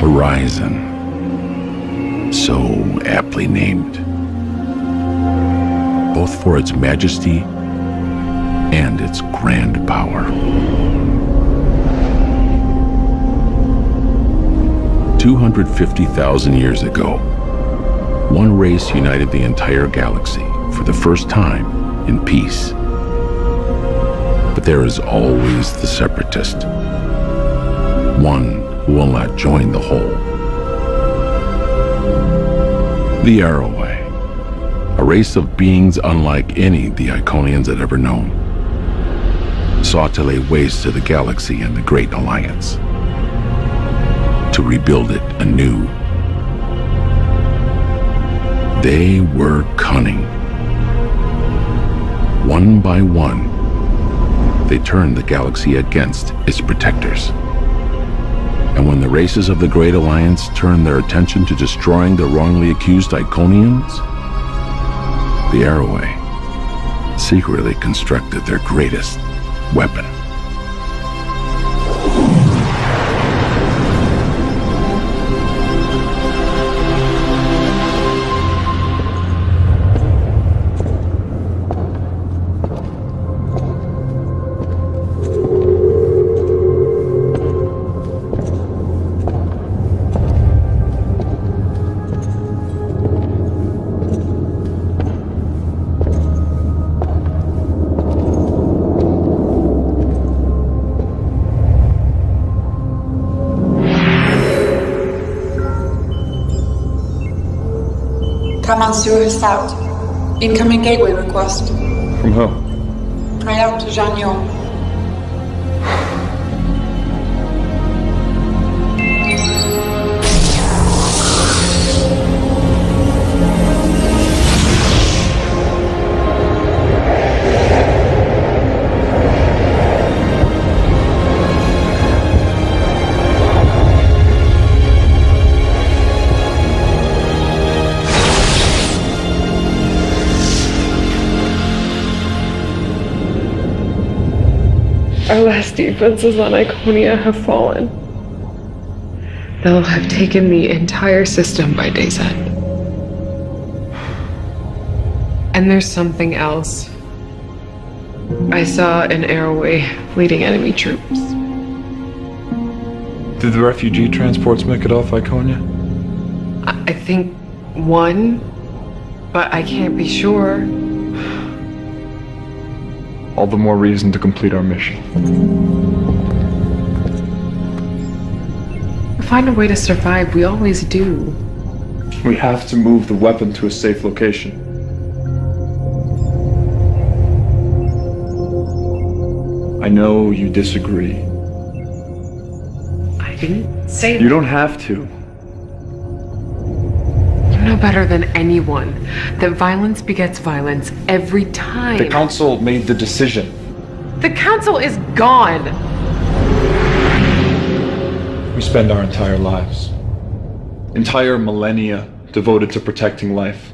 Horizon. So aptly named. Both for its majesty and its grand power. 250,000 years ago, one race united the entire galaxy for the first time in peace. But there is always the separatist, one who will not join the whole. The Arrowway, a race of beings unlike any the Iconians had ever known, sought to lay waste to the galaxy and the Great Alliance, to rebuild it anew. They were cunning. One by one, they turned the galaxy against its protectors. And when the races of the Great Alliance turned their attention to destroying the wrongly accused Iconians, the Arrowway secretly constructed their greatest weapon. Command Sewer South. Incoming gateway request. From who? Prayat Janyon. Our last defenses on Iconia have fallen. They'll have taken the entire system by day's end. And there's something else. I saw an Arrowway leading enemy troops. Did the refugee transports make it off Iconia? I think one, but I can't be sure. All the more reason to complete our mission. Find a way to survive, we always do. We have to move the weapon to a safe location. I know you disagree. I didn't say that. You don't have to. You know better than anyone that violence begets violence every time. The Council made the decision. The Council is gone! We spend our entire lives, entire millennia, devoted to protecting life.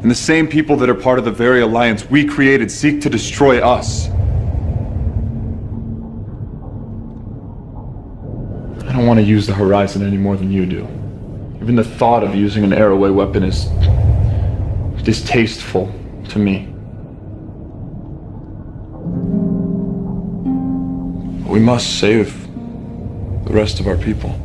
And the same people that are part of the very alliance we created seek to destroy us. I don't want to use the Horizon any more than you do. Even the thought of using an Arrowway weapon is distasteful to me. We must save the rest of our people.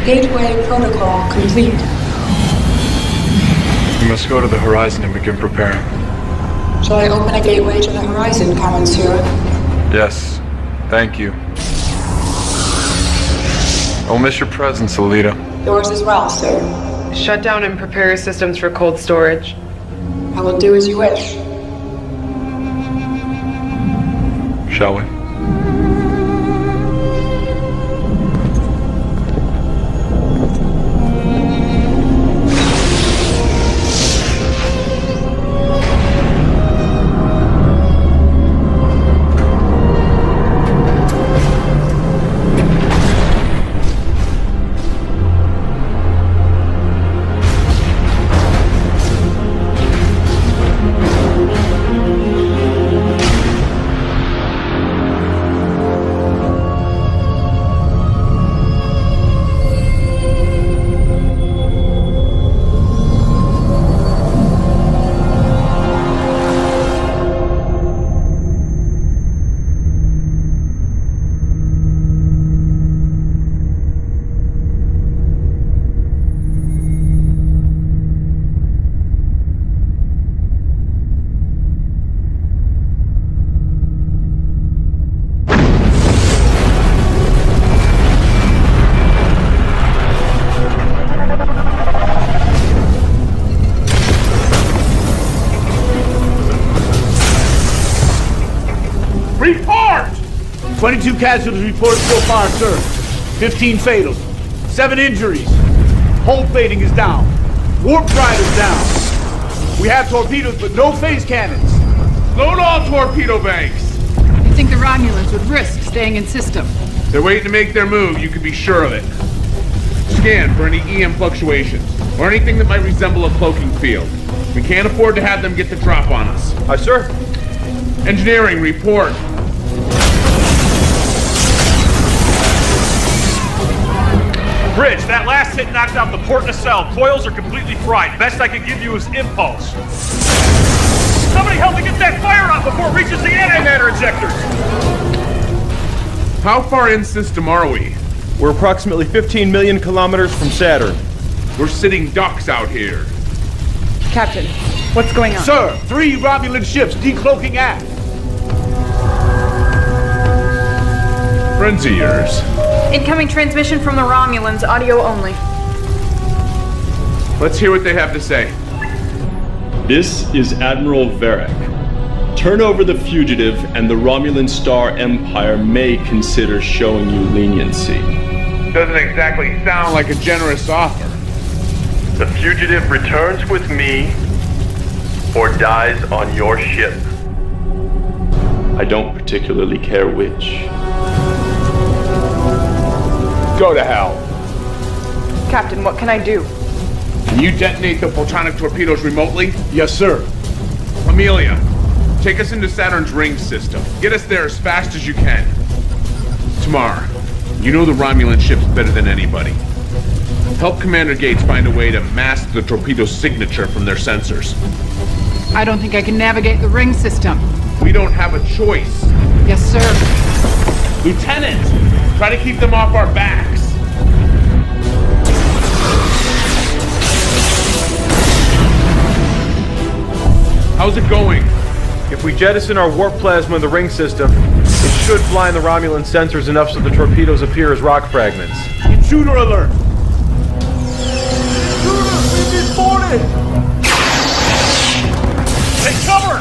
Gateway protocol complete. We must go to the horizon and begin preparing. Shall I open a gateway to the horizon, Monsieur? Yes, thank you. I'll miss your presence, Alita. Yours as well, sir. Shut down and prepare your systems for cold storage. I will do as you wish. Shall we? Report! 22 casualties reported so far, sir. 15 fatal. 7 injuries. Hull plating is down. Warp drive is down. We have torpedoes, but no phase cannons. Load all torpedo banks. You think the Romulans would risk staying in system? They're waiting to make their move, you can be sure of it. Scan for any EM fluctuations, or anything that might resemble a cloaking field. We can't afford to have them get the drop on us. Aye, sir. Engineering, report. Bridge, that last hit knocked out the port nacelle. Coils are completely fried. Best I can give you is impulse. Somebody help me get that fire out before it reaches the antimatter injectors! How far in system are we? We're approximately 15 million kilometers from Saturn. We're sitting ducks out here. Captain, what's going on? Sir, 3 Romulan ships decloaking aft. Friends of yours. Incoming transmission from the Romulans, audio only. Let's hear what they have to say. This is Admiral Varric. Turn over the fugitive and the Romulan Star Empire may consider showing you leniency. Doesn't exactly sound like a generous offer. The fugitive returns with me or dies on your ship. I don't particularly care which. Go to hell. Captain, what can I do? Can you detonate the photonic torpedoes remotely? Yes, sir. Amelia, take us into Saturn's ring system. Get us there as fast as you can. Tamar, you know the Romulan ships better than anybody. Help Commander Gates find a way to mask the torpedo signature from their sensors. I don't think I can navigate the ring system. We don't have a choice. Yes, sir. Lieutenant, try to keep them off our backs. How's it going? If we jettison our warp plasma in the ring system, it should blind the Romulan sensors enough so the torpedoes appear as rock fragments. Intruder alert! Intruder, we've been boarded! Take cover!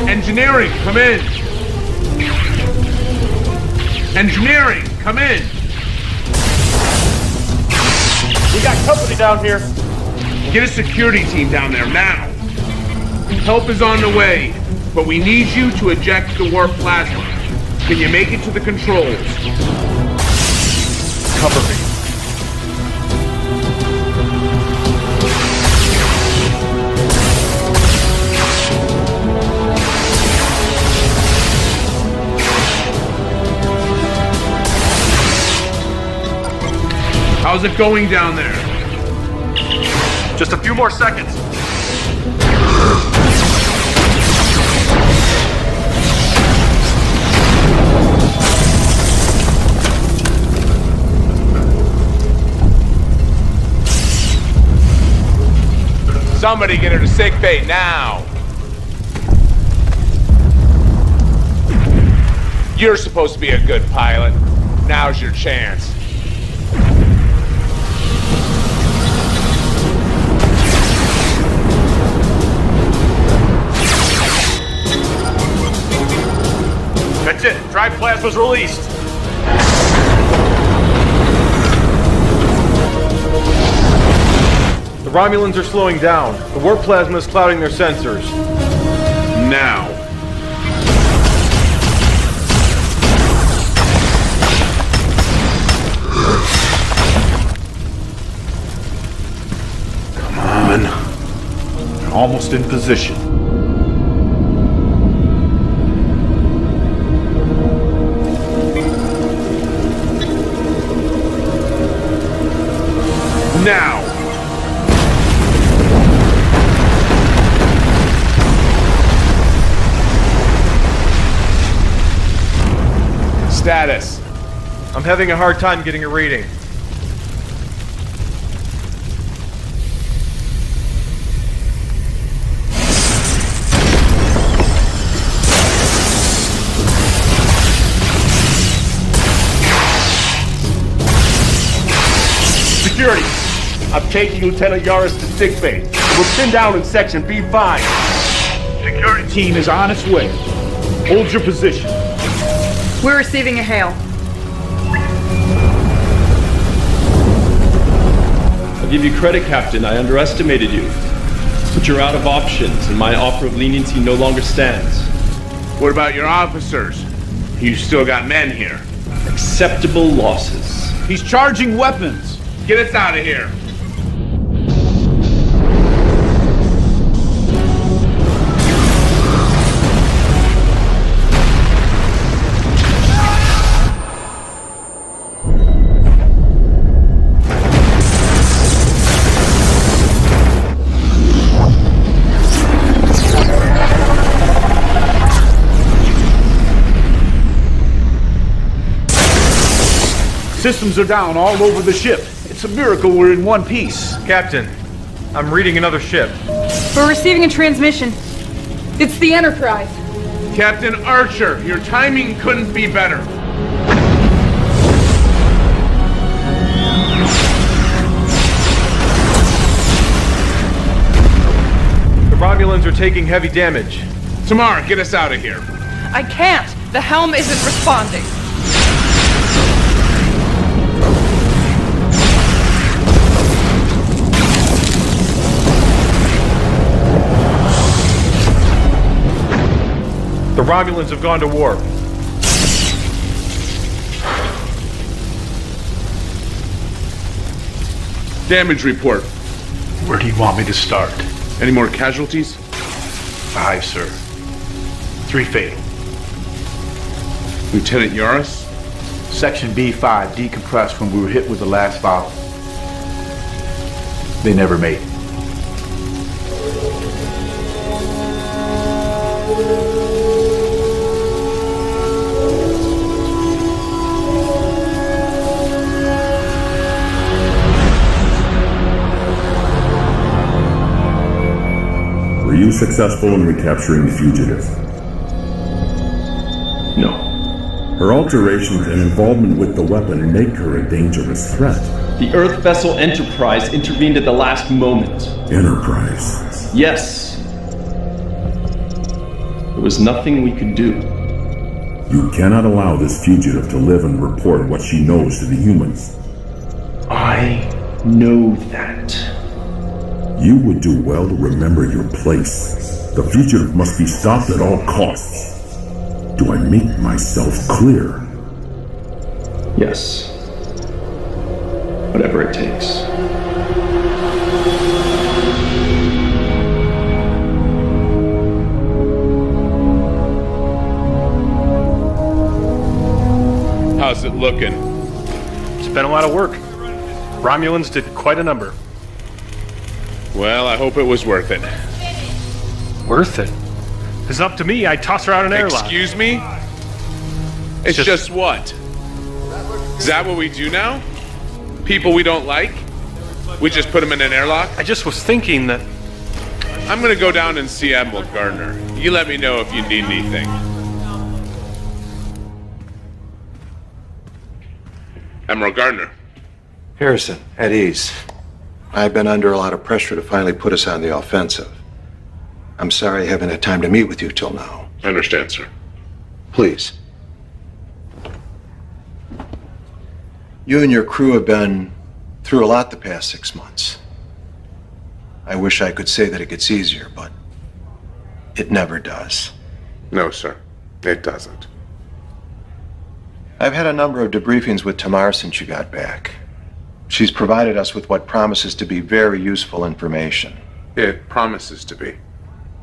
Engineering, come in! Engineering, come in! We got company down here. Get a security team down there now. Help is on the way, but we need you to eject the warp plasma. Can you make it to the controls? Cover me. How's it going down there? Just a few more seconds. Somebody get her to sickbay now! You're supposed to be a good pilot. Now's your chance. That's it. Drive plasma's released. The Romulans are slowing down. The warp plasma is clouding their sensors. Now. Come on. They're almost in position. Now! Status. I'm having a hard time getting a reading. Security, I'm taking Lieutenant Yaris to sickbay. We're pinned down in section B5. Security team is on its way. Hold your position. We're receiving a hail. I'll give you credit, Captain. I underestimated you. But you're out of options, and my offer of leniency no longer stands. What about your officers? You still got men here. Acceptable losses. He's charging weapons. Get us out of here. Systems are down all over the ship. It's a miracle we're in one piece. Captain, I'm reading another ship. We're receiving a transmission. It's the Enterprise. Captain Archer, your timing couldn't be better. The Romulans are taking heavy damage. Tamara, get us out of here. I can't. The helm isn't responding. The Romulans have gone to warp. Damage report. Where do you want me to start? Any more casualties? 5, sir. 3 fatal. Lieutenant Yaris? Section B5 decompressed when we were hit with the last volley. They never made it. Were you successful in recapturing the fugitive? No. Her alterations and involvement with the weapon make her a dangerous threat. The Earth vessel Enterprise intervened at the last moment. Enterprise? Yes. There was nothing we could do. You cannot allow this fugitive to live and report what she knows to the humans. I know that. You would do well to remember your place. The fugitive must be stopped at all costs. Do I make myself clear? Yes. Whatever it takes. How's it looking? It's been a lot of work. Romulans did quite a number. Well, I hope it was worth it. Worth it? It's up to me. I'd toss her out an airlock. Excuse me? It's just what? Is that what we do now? People we don't like? We just put them in an airlock? I just was thinking that I'm gonna go down and see Admiral Gardner. You let me know if you need anything. Admiral Gardner. Harrison, at ease. I've been under a lot of pressure to finally put us on the offensive. I'm sorry I haven't had time to meet with you till now. I understand, sir. Please. You and your crew have been through a lot the past 6 months. I wish I could say that it gets easier, but it never does. No, sir. It doesn't. I've had a number of debriefings with Tamar since you got back. She's provided us with what promises to be very useful information. It promises to be.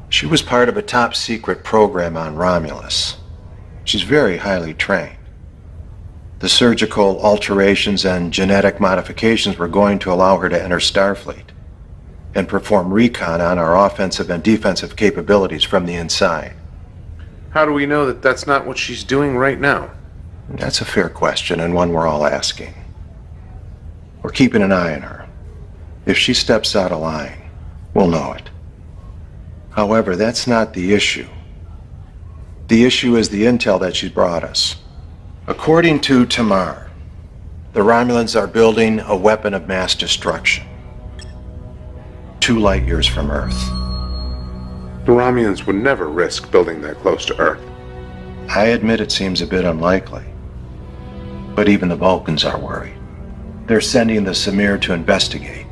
She was part of a top-secret program on Romulus. She's very highly trained. The surgical alterations and genetic modifications were going to allow her to enter Starfleet and perform recon on our offensive and defensive capabilities from the inside. How do we know that that's not what she's doing right now? That's a fair question, and one we're all asking. We're keeping an eye on her. If she steps out of line, we'll know it. However, that's not the issue. The issue is the intel that she's brought us. According to Tamar, the Romulans are building a weapon of mass destruction. 2 light years from Earth. The Romulans would never risk building that close to Earth. I admit it seems a bit unlikely. But even the Vulcans are worried. They're sending the Samir to investigate.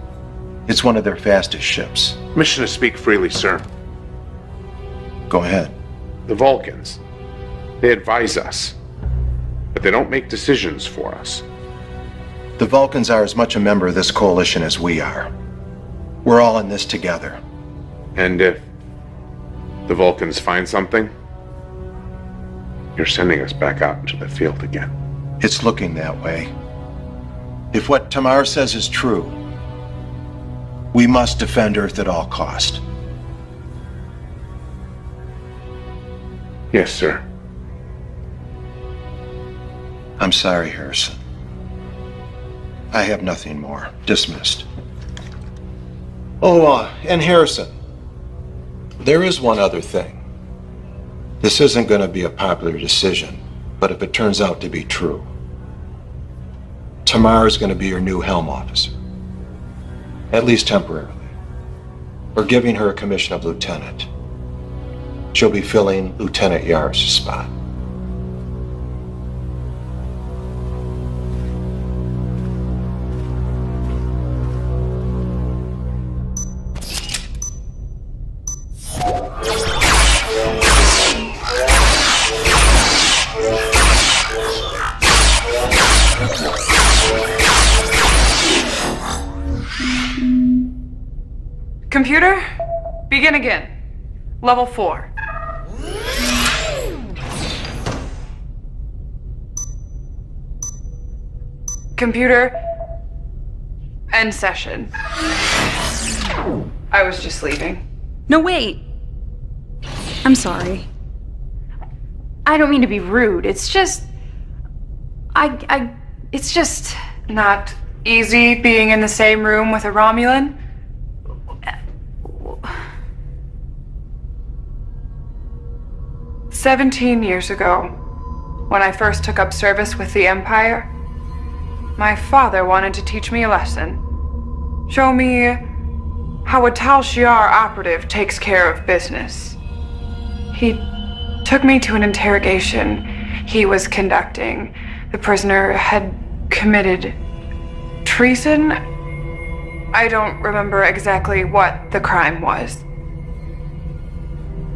It's one of their fastest ships. Mission to speak freely, sir. Go ahead. The Vulcans. They advise us. But they don't make decisions for us. The Vulcans are as much a member of this coalition as we are. We're all in this together. And if the Vulcans find something, you're sending us back out into the field again. It's looking that way. If what Tamar says is true, we must defend Earth at all cost. Yes, sir. I'm sorry, Harrison. I have nothing more. Dismissed. Oh, and Harrison, there is one other thing. This isn't going to be a popular decision, but if it turns out to be true, Tamar is going to be your new helm officer. At least temporarily. We're giving her a commission of lieutenant. She'll be filling Lieutenant Yar's spot. Computer, begin again. Level 4. Computer, end session. I was just leaving. No, wait. I'm sorry. I don't mean to be rude. It's just... It's just not easy being in the same room with a Romulan. 17 years ago, when I first took up service with the Empire, my father wanted to teach me a lesson. Show me how a Tal Shiar operative takes care of business. He took me to an interrogation he was conducting. The prisoner had committed treason. I don't remember exactly what the crime was.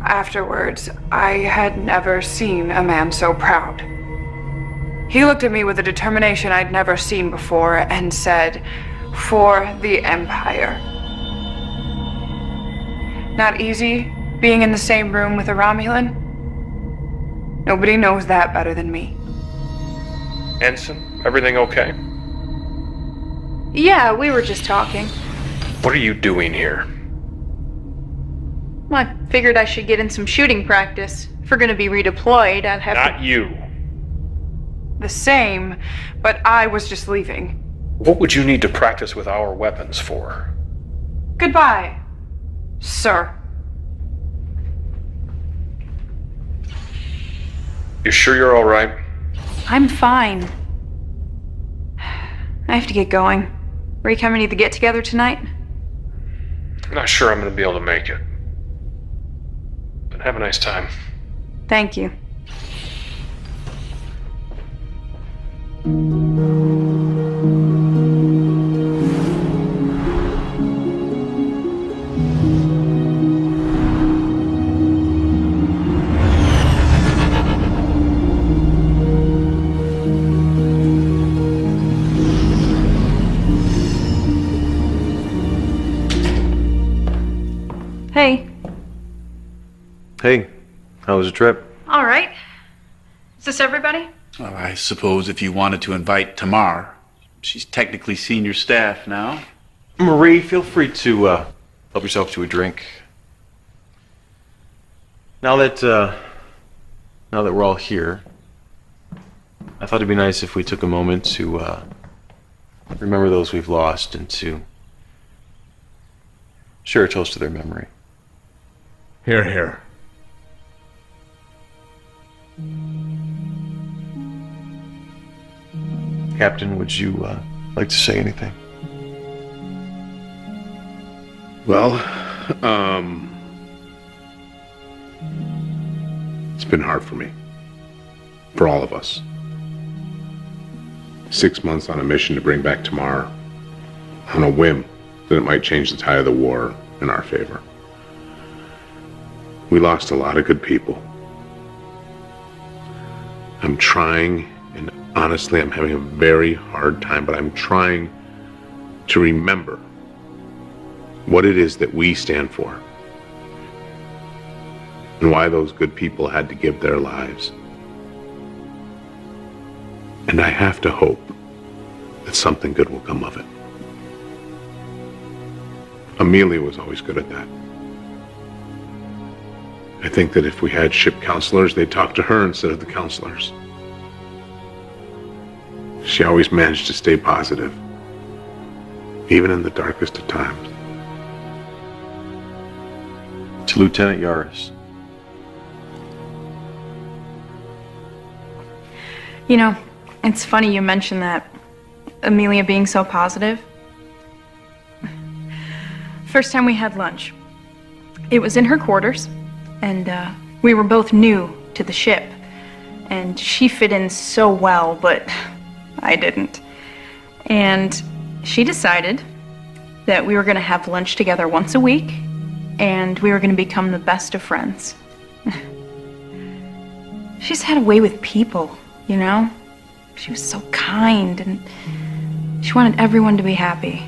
Afterwards, I had never seen a man so proud. He looked at me with a determination I'd never seen before and said, "For the Empire." Not easy being in the same room with a Romulan. Nobody knows that better than me. Ensign, everything okay? Yeah, we were just talking. What are you doing here? Well, I figured I should get in some shooting practice. If we're gonna be redeployed, I'd have Not you. The same, but I was just leaving. What would you need to practice with our weapons for? Goodbye, sir. You sure you're all right? I'm fine. I have to get going. Are you coming to the get-together tonight? I'm not sure I'm going to be able to make it. But have a nice time. Thank you. Hey. Hey, how was the trip? All right. Is this everybody? Well, I suppose if you wanted to invite Tamar, she's technically senior staff now. Marie, feel free to help yourself to a drink. Now that we're all here, I thought it'd be nice if we took a moment to remember those we've lost and to share a toast to their memory. Here, here. Captain, would you like to say anything? Well, it's been hard for me. For all of us. 6 months on a mission to bring back Tamar on a whim that it might change the tide of the war in our favor. We lost a lot of good people. I'm trying, and honestly, I'm having a very hard time, but I'm trying to remember what it is that we stand for and why those good people had to give their lives. And I have to hope that something good will come of it. Amelia was always good at that. I think that if we had ship counselors, they'd talk to her instead of the counselors. She always managed to stay positive, even in the darkest of times. To Lieutenant Yaris. You know, it's funny you mentioned that. Amelia being so positive. First time we had lunch. It was in her quarters, and we were both new to the ship. And she fit in so well, but I didn't. And she decided that we were going to have lunch together once a week, and we were going to become the best of friends. She's had a way with people, you know? She was so kind, and she wanted everyone to be happy.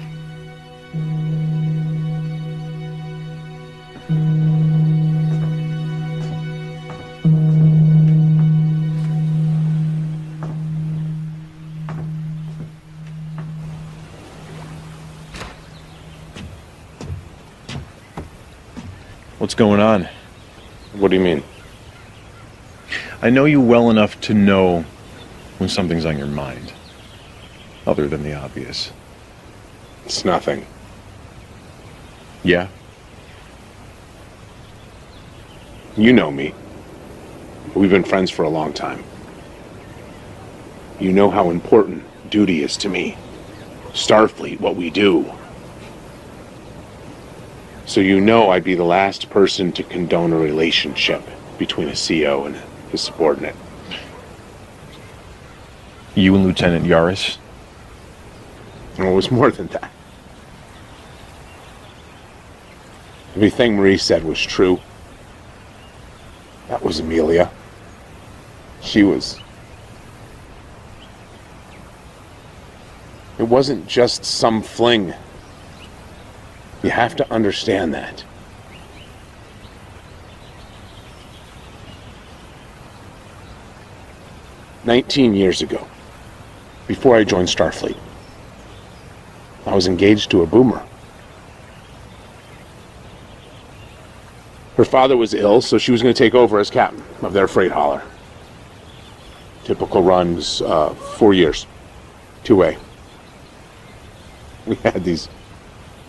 What's going on? What do you mean? I know you well enough to know when something's on your mind, other than the obvious. It's nothing. Yeah? You know me. We've been friends for a long time. You know how important duty is to me. Starfleet, what we do. So you know I'd be the last person to condone a relationship between a CO and his subordinate. You and Lieutenant Yaris? Well, it was more than that. Everything Marie said was true. That was Amelia. She was... It wasn't just some fling. You have to understand that. "19 years ago, before I joined Starfleet, I was engaged to a boomer. Her father was ill, so she was going to take over as captain of their freight hauler. Typical runs, 4 years, 2A. We had these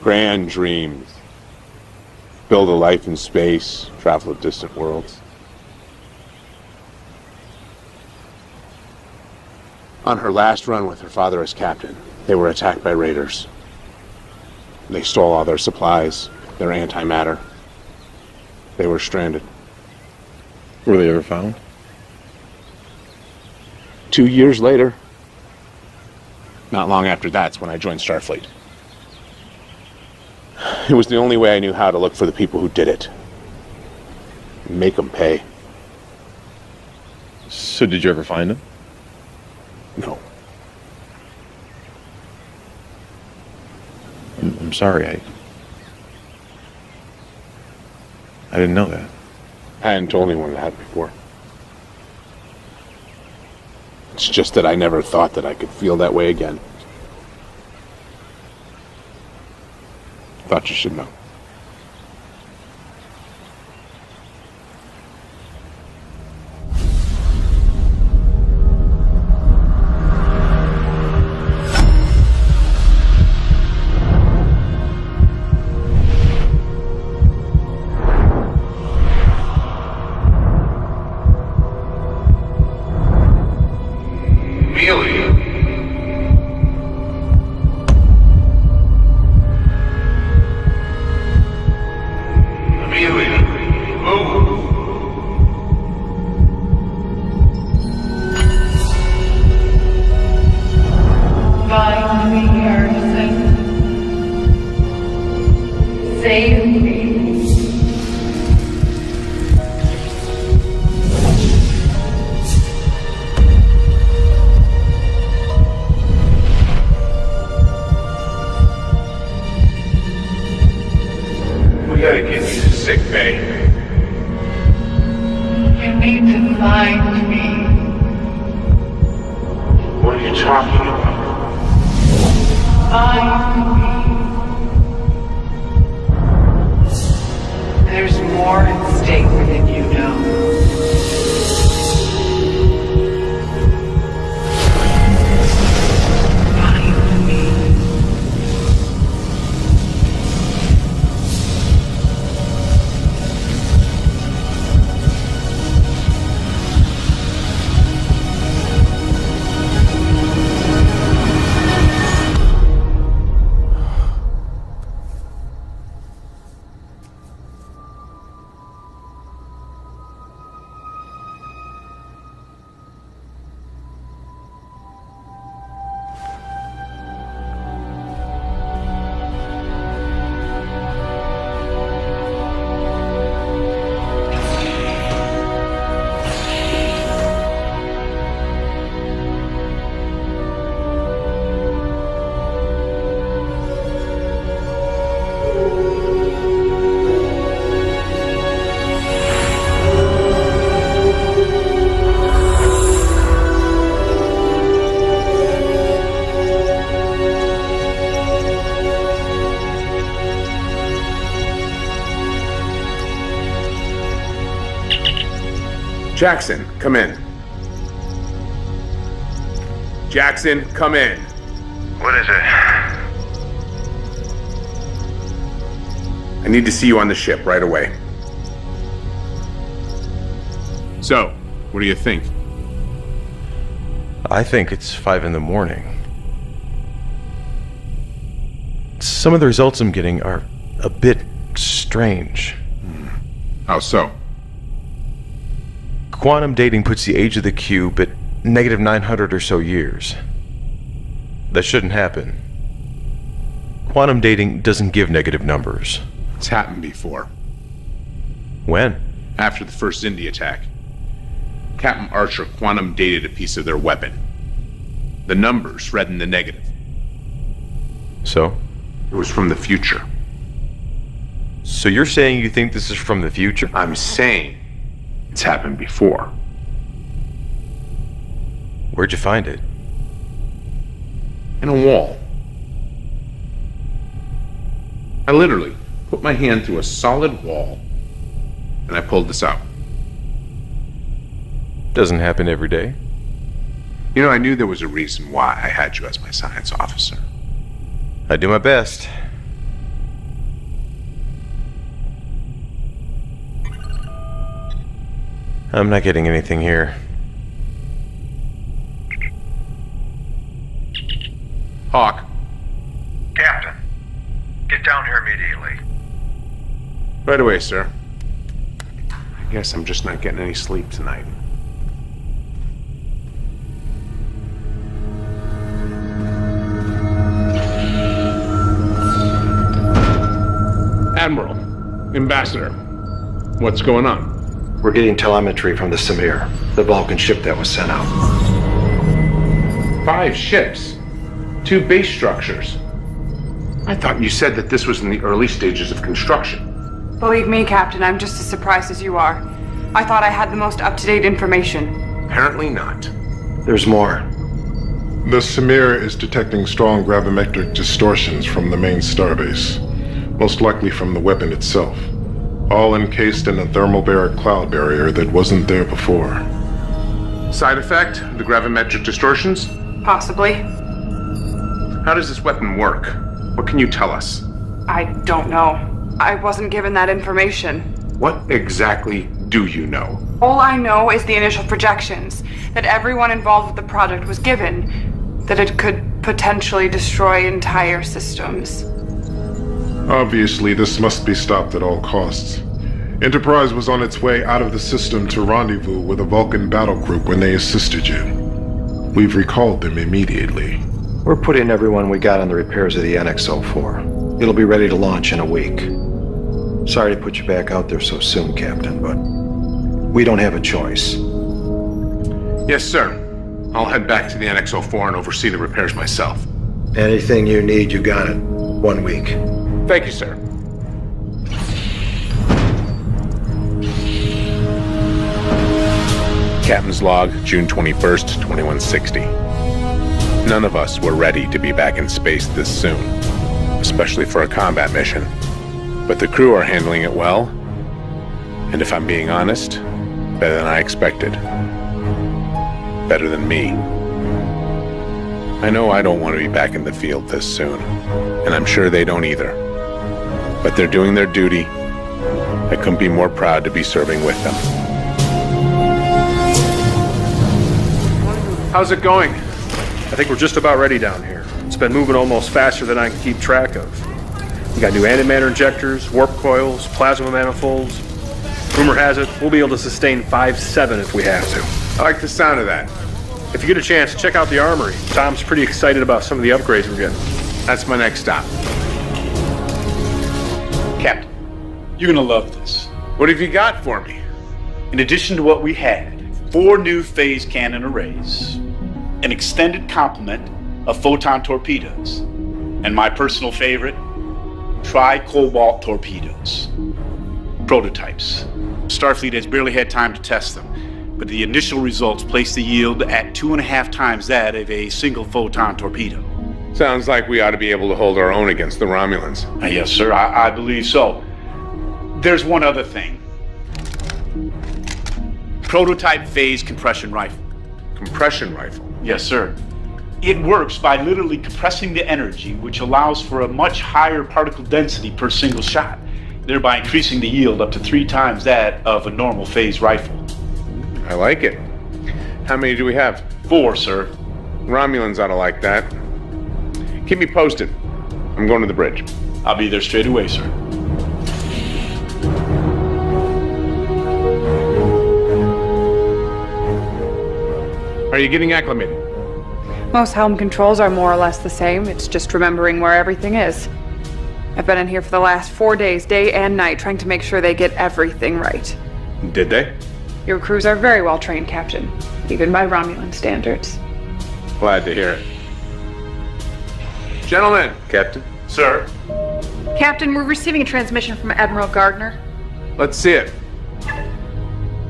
grand dreams. Build a life in space, travel to distant worlds. On her last run with her father as captain, they were attacked by raiders. They stole all their supplies, their antimatter. They were stranded. Were they ever found? 2 years later. Not long after that's when I joined Starfleet. It was the only way I knew how to look for the people who did it. Make them pay. So did you ever find them? No. I'm sorry, I didn't know that. I hadn't told anyone that before. It's just that I never thought that I could feel that way again. Thought you should know. Jackson, come in. Jackson, come in. What is it? I need to see you on the ship right away. So, what do you think? I think it's 5 in the morning. Some of the results I'm getting are a bit strange. How so? Quantum dating puts the age of the cube at negative 900 or so years. That shouldn't happen. Quantum dating doesn't give negative numbers. It's happened before. When? After the first Indy attack. Captain Archer quantum dated a piece of their weapon. The numbers read in the negative. So? It was from the future. So you're saying you think this is from the future? I'm saying it's happened before. Where'd you find it? In a wall. I literally put my hand through a solid wall and I pulled this out. Doesn't happen every day. You know, I knew there was a reason why I had you as my science officer. I do my best. I'm not getting anything here. Hawk. Captain, get down here immediately. Right away, sir. I guess I'm just not getting any sleep tonight. Admiral, Ambassador, what's going on? We're getting telemetry from the Samir, the Vulcan ship that was sent out. 5 ships. 2 base structures. I thought you said that this was in the early stages of construction. Believe me, Captain, I'm just as surprised as you are. I thought I had the most up-to-date information. Apparently not. There's more. The Samir is detecting strong gravimetric distortions from the main starbase, most likely from the weapon itself, all encased in a thermal-baric cloud barrier that wasn't there before. Side effect? The gravimetric distortions? Possibly. How does this weapon work? What can you tell us? I don't know. I wasn't given that information. What exactly do you know? All I know is the initial projections, that everyone involved with the project was given, that it could potentially destroy entire systems. Obviously, this must be stopped at all costs. Enterprise was on its way out of the system to rendezvous with a Vulcan battle group when they assisted you. We've recalled them immediately. We're putting everyone we got on the repairs of the NX-04. It'll be ready to launch in a week. Sorry to put you back out there so soon, Captain, but we don't have a choice. Yes, sir. I'll head back to the NX-04 and oversee the repairs myself. Anything you need, you got it. 1 week. Thank you, sir. Captain's log, June 21st, 2160. None of us were ready to be back in space this soon, especially for a combat mission. But the crew are handling it well, and if I'm being honest, better than I expected. Better than me. I know I don't want to be back in the field this soon, and I'm sure they don't either. But they're doing their duty. I couldn't be more proud to be serving with them. How's it going? I think we're just about ready down here. It's been moving almost faster than I can keep track of. We got new antimatter injectors, warp coils, plasma manifolds. Rumor has it, we'll be able to sustain 5-7 if we have to. I like the sound of that. If you get a chance, check out the armory. Tom's pretty excited about some of the upgrades we're getting. That's my next stop. Captain, you're gonna love this. What have you got for me? In addition to what we had, 4 new phase cannon arrays, an extended complement of photon torpedoes, and my personal favorite, tri-cobalt torpedoes. Prototypes. Starfleet has barely had time to test them, but the initial results place the yield at 2.5 times that of a single photon torpedo. Sounds like we ought to be able to hold our own against the Romulans. Yes, sir, I believe so. There's one other thing. Prototype phase compression rifle. Compression rifle? Yes, sir. It works by literally compressing the energy, which allows for a much higher particle density per single shot, thereby increasing the yield up to 3 times that of a normal phase rifle. I like it. How many do we have? 4, sir. Romulans ought to like that. Keep me posted. I'm going to the bridge. I'll be there straight away, sir. Are you getting acclimated? Most helm controls are more or less the same. It's just remembering where everything is. I've been in here for the last 4 days, day and night, trying to make sure they get everything right. Did they? Your crews are very well trained, Captain, even by Romulan standards. Glad to hear it. Gentlemen. Captain? Sir? Captain, we're receiving a transmission from Admiral Gardner. Let's see it.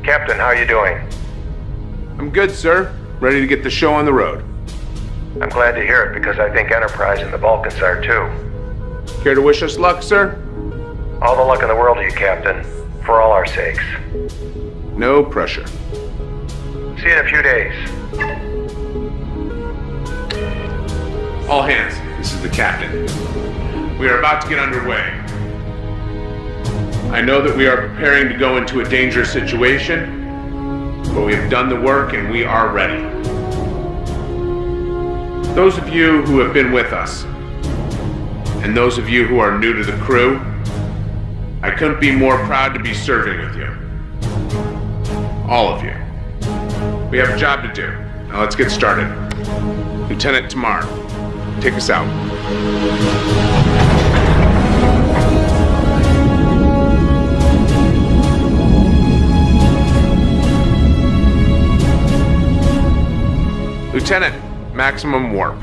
Captain, how are you doing? I'm good, sir. Ready to get the show on the road. I'm glad to hear it because I think Enterprise and the Vulcans are too. Care to wish us luck, sir? All the luck in the world to you, Captain. For all our sakes. No pressure. See you in a few days. All hands, this is the captain. We are about to get underway. I know that we are preparing to go into a dangerous situation, but we have done the work and we are ready. Those of you who have been with us, and those of you who are new to the crew, I couldn't be more proud to be serving with you. All of you. We have a job to do. Now let's get started. Lieutenant Tamar, take us out. Lieutenant, maximum warp.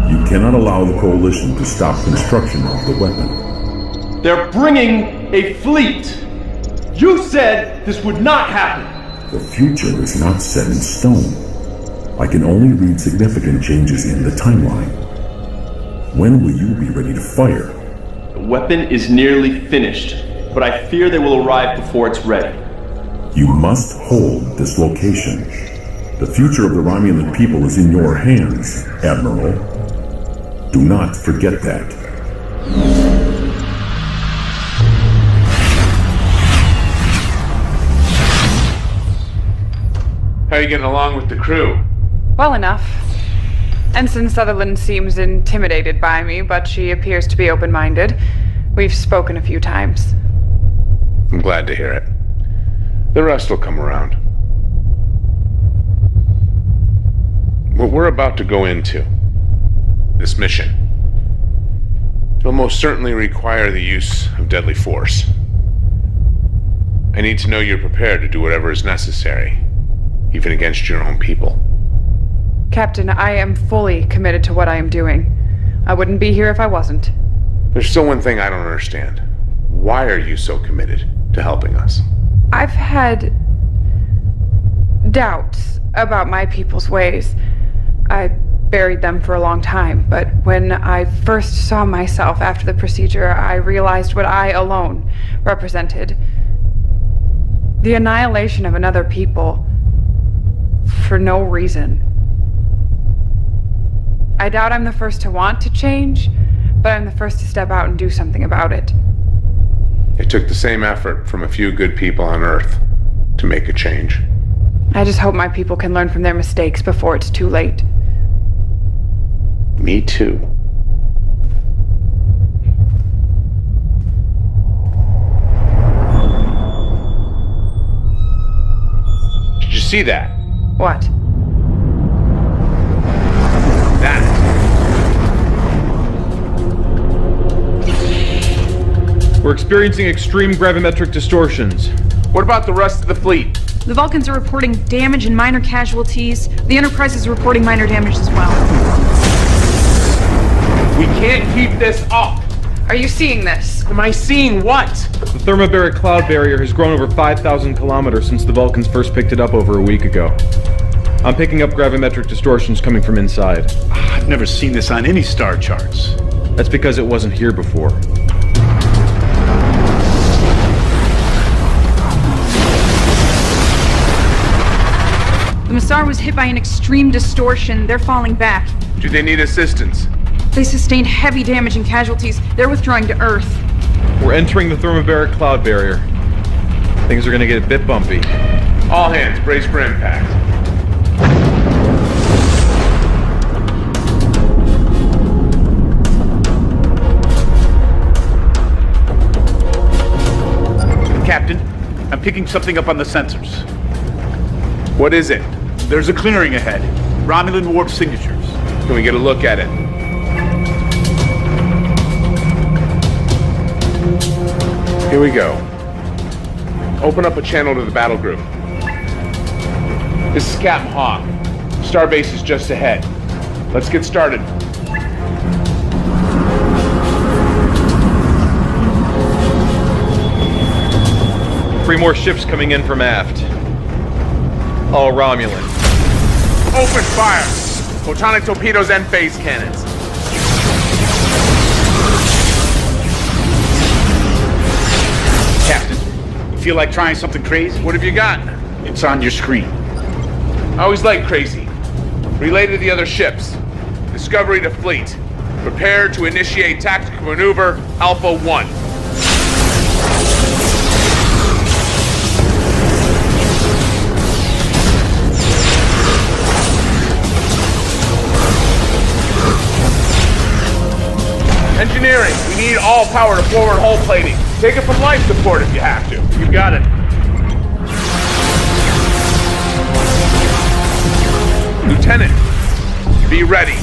You cannot allow the Coalition to stop construction of the weapon. They're bringing a fleet. You said this would not happen. The future is not set in stone. I can only read significant changes in the timeline. When will you be ready to fire? The weapon is nearly finished, but I fear they will arrive before it's ready. You must hold this location. The future of the Romulan people is in your hands, Admiral. Do not forget that. How are you getting along with the crew? Well enough. Ensign Sutherland seems intimidated by me, but she appears to be open-minded. We've spoken a few times. I'm glad to hear it. The rest will come around. What we're about to go into, this mission, it'll most certainly require the use of deadly force. I need to know you're prepared to do whatever is necessary, even against your own people. Captain, I am fully committed to what I am doing. I wouldn't be here if I wasn't. There's still one thing I don't understand. Why are you so committed to helping us? I've had doubts about my people's ways. I buried them for a long time, but when I first saw myself after the procedure, I realized what I alone represented. The annihilation of another people for no reason. I doubt I'm the first to want to change, but I'm the first to step out and do something about it. It took the same effort from a few good people on Earth to make a change. I just hope my people can learn from their mistakes before it's too late. Me too. Did you see that? What? That. We're experiencing extreme gravimetric distortions. What about the rest of the fleet? The Vulcans are reporting damage and minor casualties. The Enterprise is reporting minor damage as well. We can't keep this up. Are you seeing this? Am I seeing what? The thermobaric cloud barrier has grown over 5,000 kilometers since the Vulcans first picked it up over a week ago. I'm picking up gravimetric distortions coming from inside. I've never seen this on any star charts. That's because it wasn't here before. The Massar was hit by an extreme distortion. They're falling back. Do they need assistance? They sustained heavy damage and casualties. They're withdrawing to Earth. We're entering the thermobaric cloud barrier. Things are gonna get a bit bumpy. All hands, brace for impact. Captain, I'm picking something up on the sensors. What is it? There's a clearing ahead. Romulan warp signatures. Can we get a look at it? Here we go. Open up a channel to the battle group. This is Captain Hawk. Starbase is just ahead. Let's get started. Three more ships coming in from aft. All Romulan. Open fire! Photonic torpedoes and phase cannons. Captain, you feel like trying something crazy? What have you got? It's on your screen. I always like crazy. Relay to the other ships. Discovery to fleet. Prepare to initiate tactical maneuver Alpha 1. Engineering, we need all power to forward hull plating. Take it from life support if you have to. You got it. Lieutenant, be ready.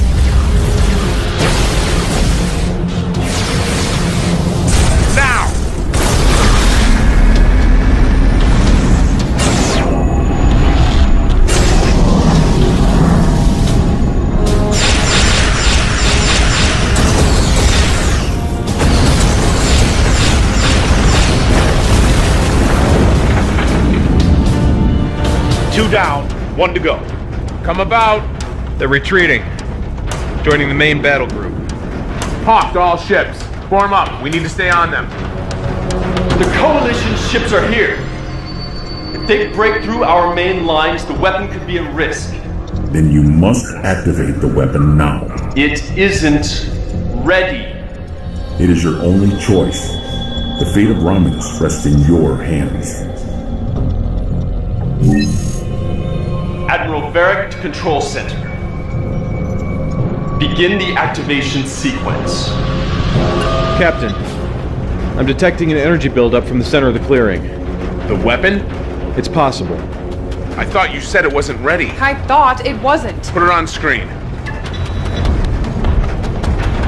Now! Two down, one to go. Come about. They're retreating. Joining the main battle group. Hawk to all ships. Form up. We need to stay on them. The Coalition ships are here. If they break through our main lines, the weapon could be a risk. Then you must activate the weapon now. It isn't ready. It is your only choice. The fate of Romulus rests in your hands. Admiral Varric to Control Center. Begin the activation sequence. Captain, I'm detecting an energy buildup from the center of the clearing. The weapon? It's possible. I thought you said it wasn't ready. I thought it wasn't. Put it on screen.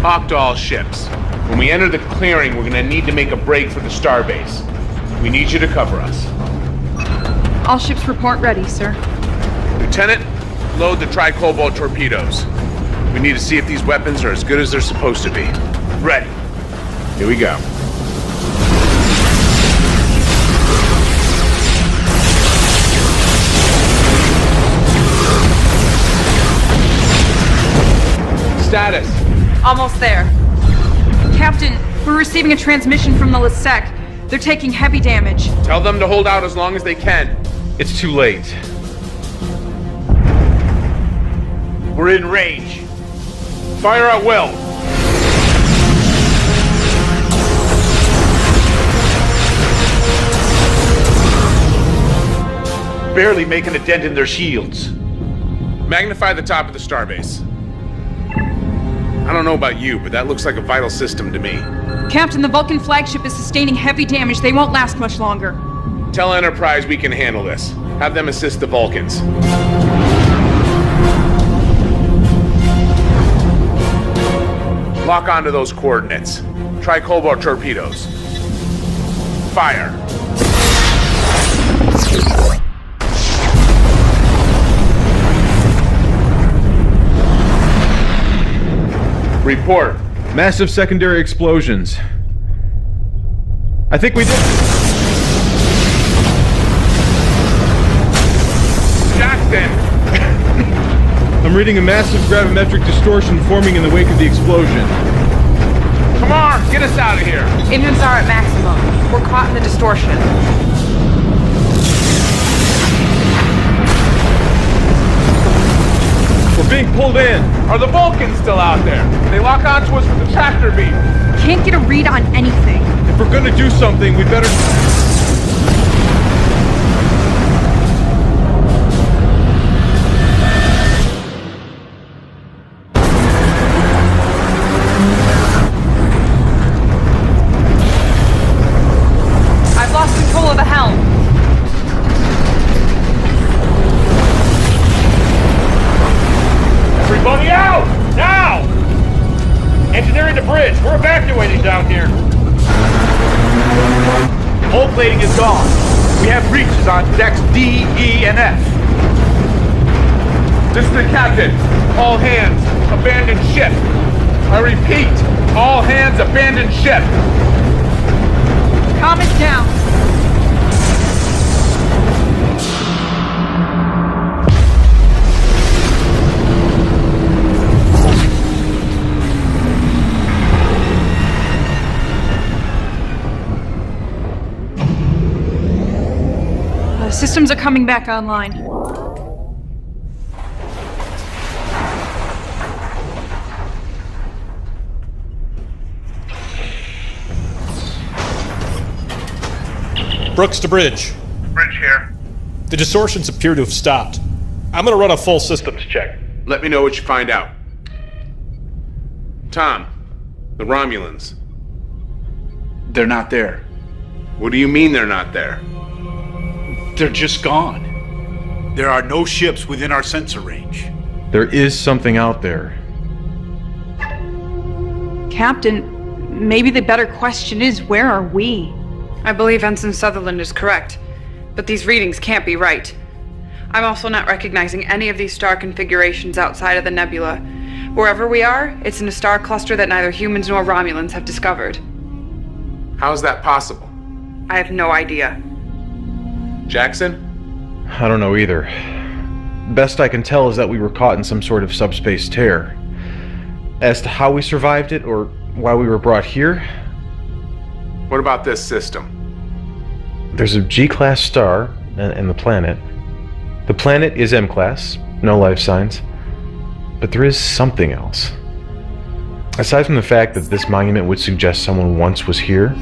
Hawk to all ships. When we enter the clearing, we're gonna need to make a break for the starbase. We need you to cover us. All ships report ready, sir. Lieutenant, load the tri-cobalt torpedoes. We need to see if these weapons are as good as they're supposed to be. Ready. Here we go. Status. Almost there. Captain, we're receiving a transmission from the Lisek. They're taking heavy damage. Tell them to hold out as long as they can. It's too late. We're in range. Fire at will. Barely making a dent in their shields. Magnify the top of the starbase. I don't know about you, but that looks like a vital system to me. Captain, the Vulcan flagship is sustaining heavy damage. They won't last much longer. Tell Enterprise we can handle this. Have them assist the Vulcans. Lock onto those coordinates. Try cobalt torpedoes. Fire. Report. Massive secondary explosions. I think we did. Jackson! I'm reading a massive gravimetric distortion forming in the wake of the explosion. Come on, get us out of here. Engines are at maximum. We're caught in the distortion. We're being pulled in. Are the Vulcans still out there? They lock onto us with the tractor beam. Can't get a read on anything. If we're gonna do something, we better... I've lost control of the helm. Everybody out! Now! Engineering the bridge. We're evacuating down here. Hull plating is gone. We have breaches on decks D, E, and F. This is the captain. All hands, abandon ship. I repeat, all hands, abandon ship. Calm it down. The systems are coming back online. Brooks to bridge. Bridge here. The distortions appear to have stopped. I'm gonna run a full systems check. Let me know what you find out. Tom, the Romulans. They're not there. What do you mean they're not there? They're just gone. There are no ships within our sensor range. There is something out there. Captain, maybe the better question is, where are we? I believe Ensign Sutherland is correct, but these readings can't be right. I'm also not recognizing any of these star configurations outside of the nebula. Wherever we are, it's in a star cluster that neither humans nor Romulans have discovered. How is that possible? I have no idea. Jackson? I don't know either. Best I can tell is that we were caught in some sort of subspace tear. As to how we survived it, or why we were brought here... What about this system? There's a G-class star, and the planet. The planet is M-class, no life signs. But there is something else. Aside from the fact that this monument would suggest someone once was here,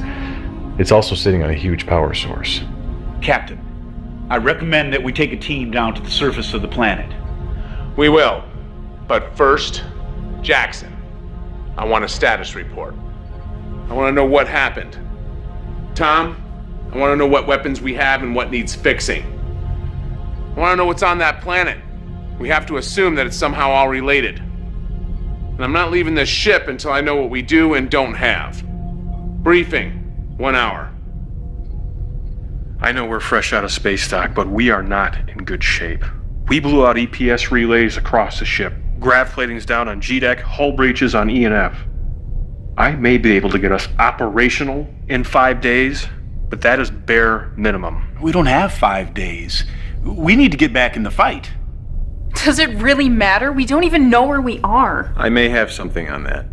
it's also sitting on a huge power source. Captain, I recommend that we take a team down to the surface of the planet. We will. But first, Jackson, I want a status report. I want to know what happened. Tom, I want to know what weapons we have and what needs fixing. I want to know what's on that planet. We have to assume that it's somehow all related. And I'm not leaving this ship until I know what we do and don't have. Briefing, 1 hour. I know we're fresh out of space dock, but we are not in good shape. We blew out EPS relays across the ship. Grav plating's down on G-deck, hull breaches on E and F. I may be able to get us operational in 5 days, but that is bare minimum. We don't have 5 days. We need to get back in the fight. Does it really matter? We don't even know where we are. I may have something on that.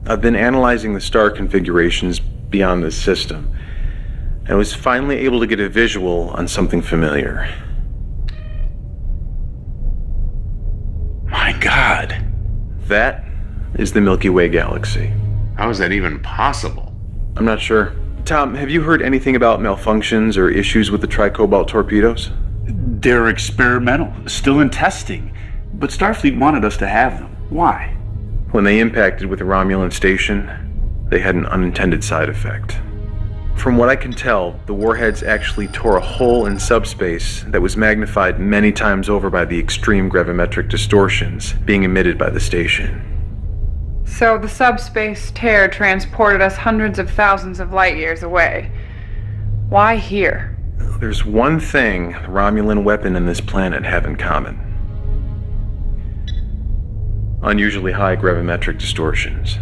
I've been analyzing the star configurations beyond this system, and was finally able to get a visual on something familiar. My God. That is the Milky Way galaxy. How is that even possible? I'm not sure. Tom, have you heard anything about malfunctions or issues with the tricobalt torpedoes? They're experimental, still in testing, but Starfleet wanted us to have them. Why? When they impacted with the Romulan station, they had an unintended side effect. From what I can tell, the warheads actually tore a hole in subspace that was magnified many times over by the extreme gravimetric distortions being emitted by the station. So the subspace tear transported us hundreds of thousands of light years away. Why here? There's one thing the Romulan weapon and this planet have in common. Unusually high gravimetric distortions.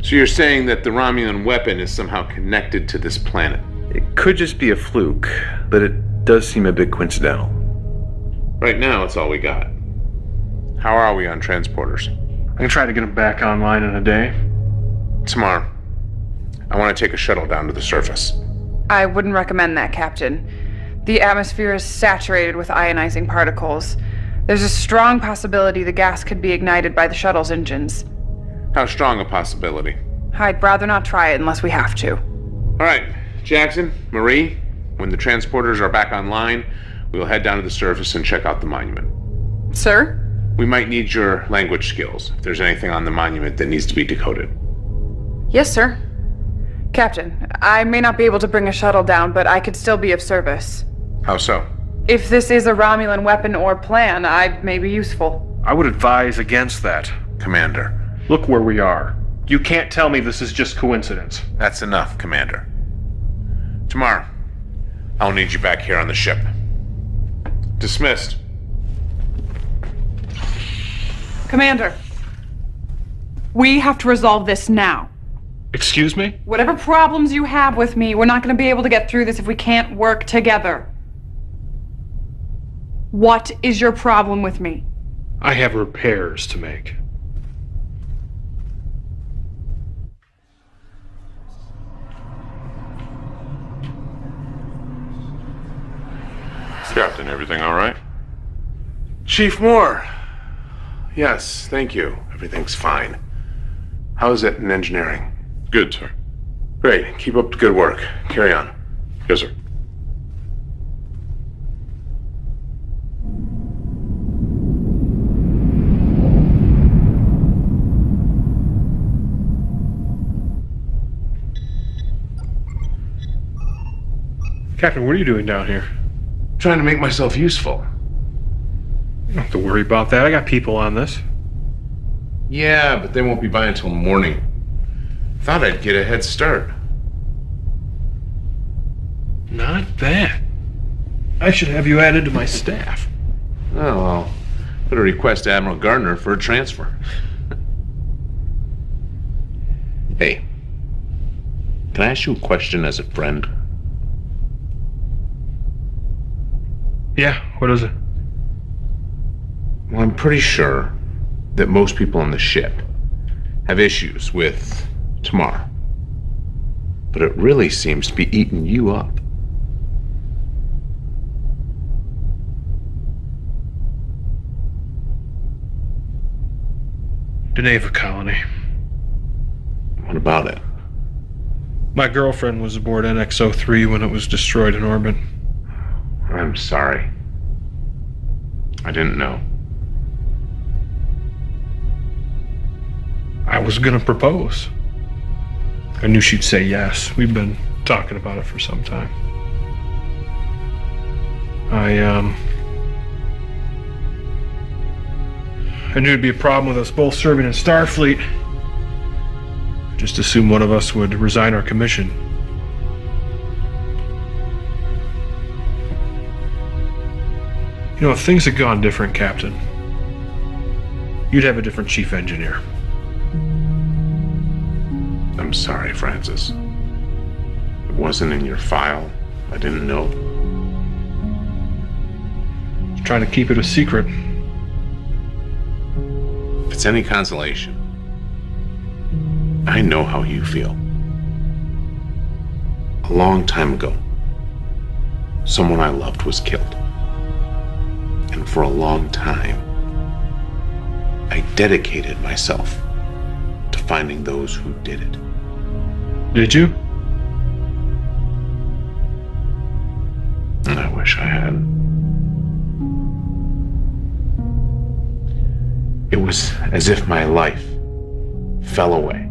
So you're saying that the Romulan weapon is somehow connected to this planet? It could just be a fluke, but it does seem a bit coincidental. Right now, it's all we got. How are we on transporters? I can try to get them back online in a day. Tomorrow. I want to take a shuttle down to the surface. I wouldn't recommend that, Captain. The atmosphere is saturated with ionizing particles. There's a strong possibility the gas could be ignited by the shuttle's engines. How strong a possibility? I'd rather not try it unless we have to. All right, Jackson, Marie, when the transporters are back online, we'll head down to the surface and check out the monument. Sir? We might need your language skills, if there's anything on the monument that needs to be decoded. Yes, sir. Captain, I may not be able to bring a shuttle down, but I could still be of service. How so? If this is a Romulan weapon or plan, I may be useful. I would advise against that. Commander. Look where we are. You can't tell me this is just coincidence. That's enough, Commander. Tomorrow, I'll need you back here on the ship. Dismissed. Commander, we have to resolve this now. Excuse me? Whatever problems you have with me, we're not going to be able to get through this if we can't work together. What is your problem with me? I have repairs to make. Captain, everything all right? Chief Moore. Yes, thank you. Everything's fine. How's it in engineering? Good, sir. Great. Keep up the good work. Carry on. Yes, sir. Captain, what are you doing down here? Trying to make myself useful. You don't have to worry about that. I got people on this. Yeah, but they won't be by until morning. Thought I'd get a head start. Not bad. I should have you added to my staff. Oh, well, better request Admiral Gardner for a transfer. Hey, can I ask you a question as a friend? Yeah, what is it? Well, I'm pretty sure that most people on the ship have issues with tomorrow. But it really seems to be eating you up. Deneva colony. What about it? My girlfriend was aboard NX-03 when it was destroyed in orbit. I'm sorry. I didn't know. I was gonna propose. I knew she'd say yes. We've been talking about it for some time. I knew it'd be a problem with us both serving in Starfleet. I just assumed one of us would resign our commission. You know, if things had gone different, Captain, you'd have a different chief engineer. I'm sorry, Francis. It wasn't in your file. I didn't know. Just trying to keep it a secret. If it's any consolation, I know how you feel. A long time ago, someone I loved was killed. And for a long time, I dedicated myself to finding those who did it. Did you? I wish I had. It was as if my life fell away.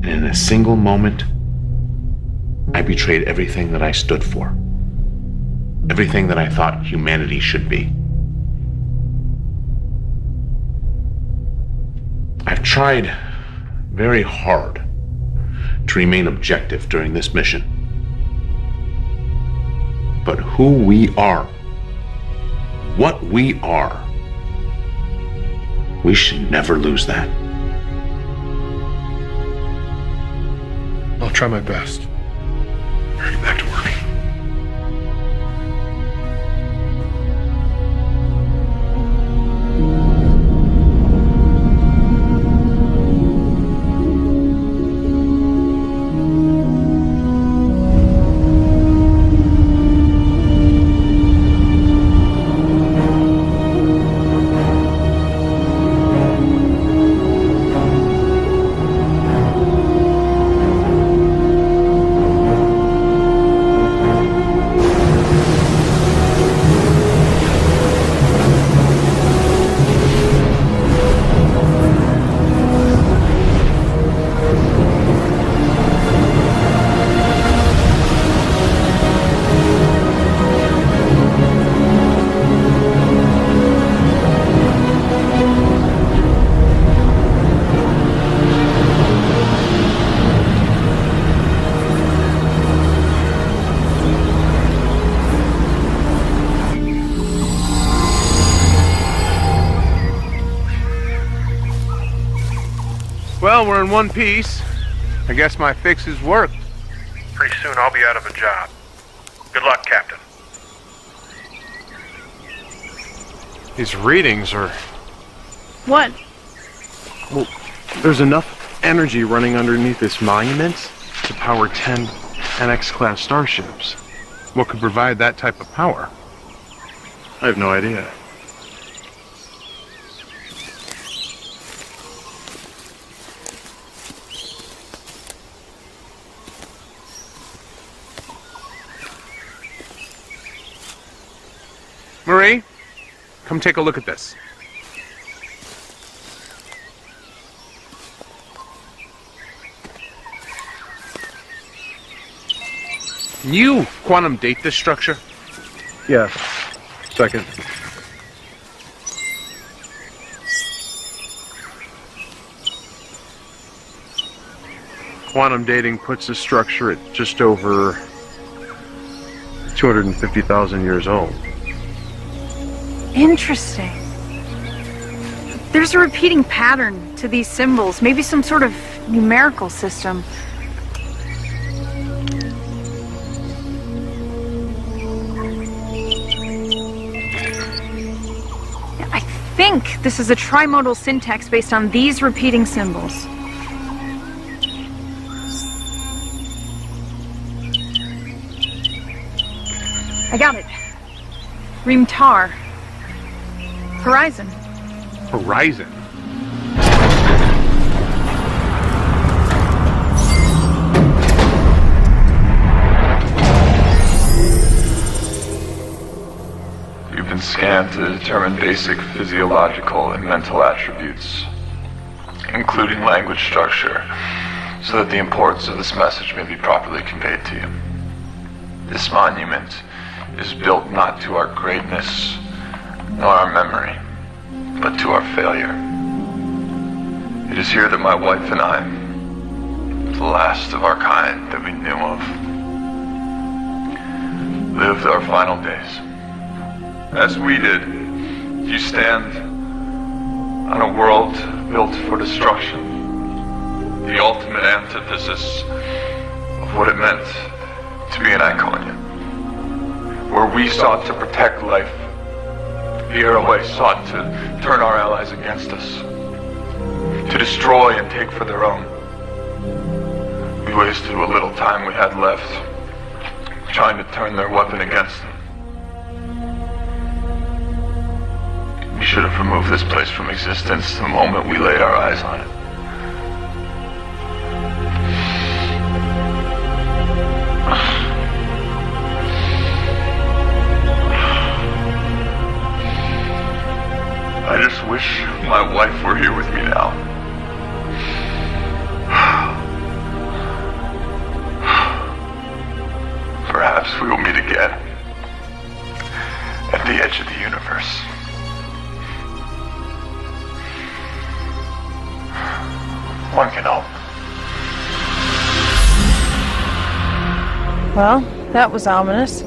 And in a single moment, I betrayed everything that I stood for. Everything that I thought humanity should be. I've tried very hard to remain objective during this mission. But who we are, what we are, we should never lose that. I'll try my best. Get back to work. Well, we're in one piece. I guess my fixes worked. Pretty soon I'll be out of a job. Good luck, Captain. These readings are... What? Well, there's enough energy running underneath this monument to power 10 NX-class starships. What could provide that type of power? I have no idea. Marie, come take a look at this. Can you quantum date this structure? Yes. Second. Quantum dating puts the structure at just over 250,000 years old. Interesting. There's a repeating pattern to these symbols, maybe some sort of numerical system. I think this is a trimodal syntax based on these repeating symbols. I got it. Rimtar. Horizon. Horizon? You've been scanned to determine basic physiological and mental attributes, including language structure, so that the importance of this message may be properly conveyed to you. This monument is built not to our greatness, nor our memory, but to our failure. It is here that my wife and I, the last of our kind that we knew of, lived our final days. As we did, you stand on a world built for destruction, the ultimate antithesis of what it meant to be an Iconian. Where we sought to protect life, the Airway sought to turn our allies against us, to destroy and take for their own. We wasted what little time we had left, trying to turn their weapon against them. We should have removed this place from existence the moment we laid our eyes on it. I just wish my wife were here with me now. Perhaps we will meet again at the edge of the universe. One can hope. Well, that was ominous.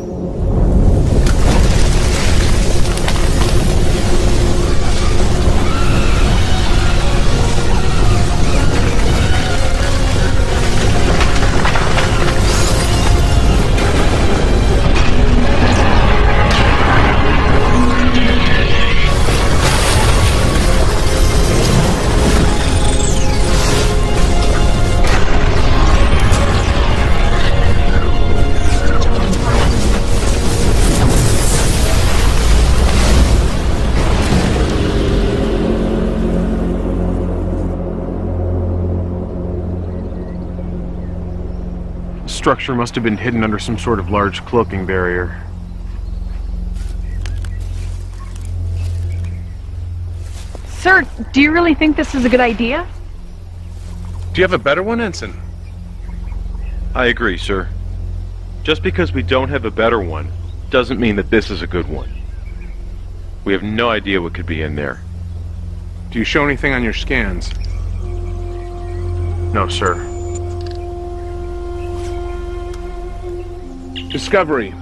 Structure must have been hidden under some sort of large cloaking barrier. Sir, do you really think this is a good idea? Do you have a better one, Ensign? I agree, sir. Just because we don't have a better one doesn't mean that this is a good one. We have no idea what could be in there. Do you show anything on your scans? No, sir. Discovery.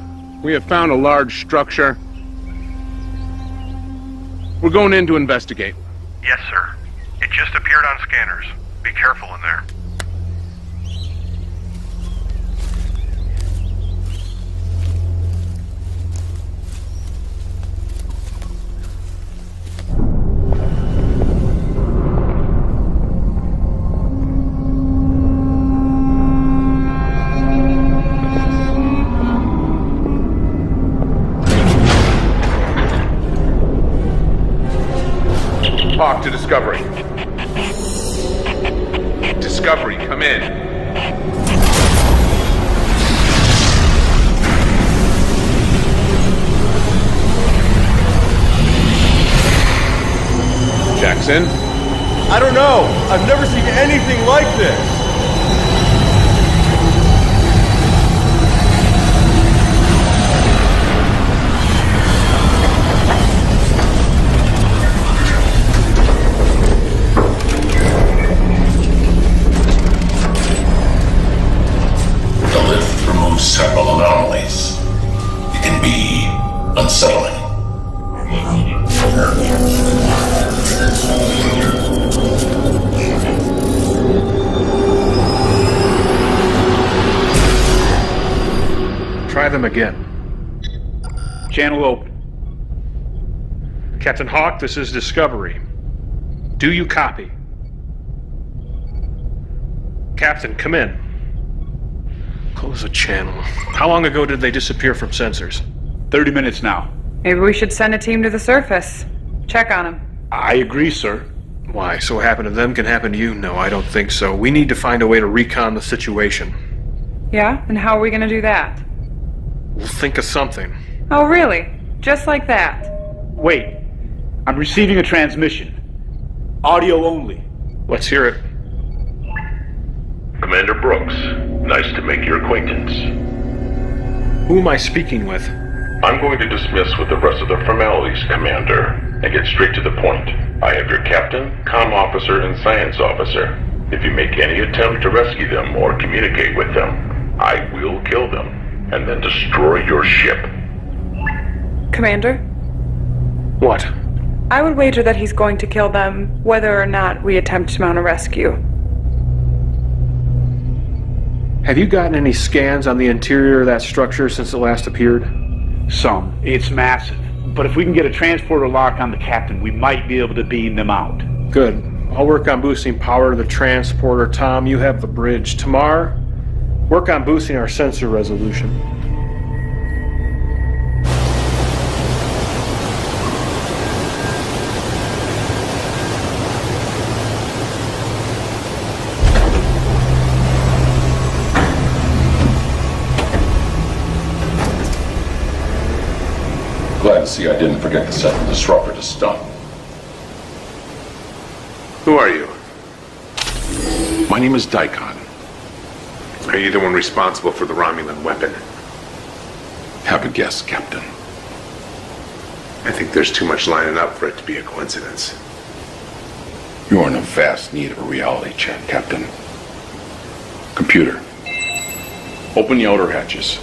We have found a large structure. We're going in to investigate. Yes, sir. It just appeared on scanners. Be careful in there. Talk to Discovery. Discovery, come in. in? I don't know. I've never seen anything like this. The lift removes several anomalies. It can be unsettling. Try them again. Channel open. Captain Hawk, this is Discovery. Do you copy? Captain, come in. Close the channel. How long ago did they disappear from sensors? 30 minutes now. Maybe we should send a team to the surface. Check on him. I agree, sir. Why, so what happened to them can happen to you? No, I don't think so. We need to find a way to recon the situation. Yeah? And how are we gonna do that? We'll think of something. Oh, really? Just like that? Wait. I'm receiving a transmission. Audio only. Let's hear it. Commander Brooks, nice to make your acquaintance. Who am I speaking with? I'm going to dismiss with the rest of the formalities, Commander, and get straight to the point. I have your captain, comm officer, and science officer. If you make any attempt to rescue them or communicate with them, I will kill them, and then destroy your ship. Commander? What? I would wager that he's going to kill them, whether or not we attempt to mount a rescue. Have you gotten any scans on the interior of that structure since it last appeared? Some. It's massive. But if we can get a transporter lock on the captain, we might be able to beam them out. Good. I'll work on boosting power to the transporter. Tom, you have the bridge. Tamar, work on boosting our sensor resolution. Glad to see I didn't forget to set the disruptor to stun. Who are you? My name is Daikon. Are you the one responsible for the Romulan weapon? Have a guess, Captain. I think there's too much lining up for it to be a coincidence. You are in a vast need of a reality check, Captain. Computer, open the outer hatches.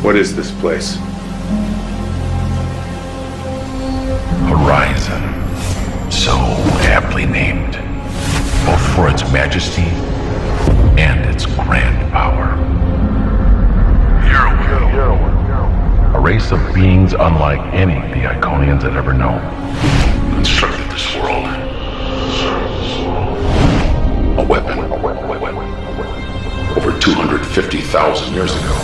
What is this place? Horizon. So aptly named, both for its majesty and its grand power. A race of beings unlike any the Iconians had ever known. Constructed this world. A weapon. Over 250,000 years ago.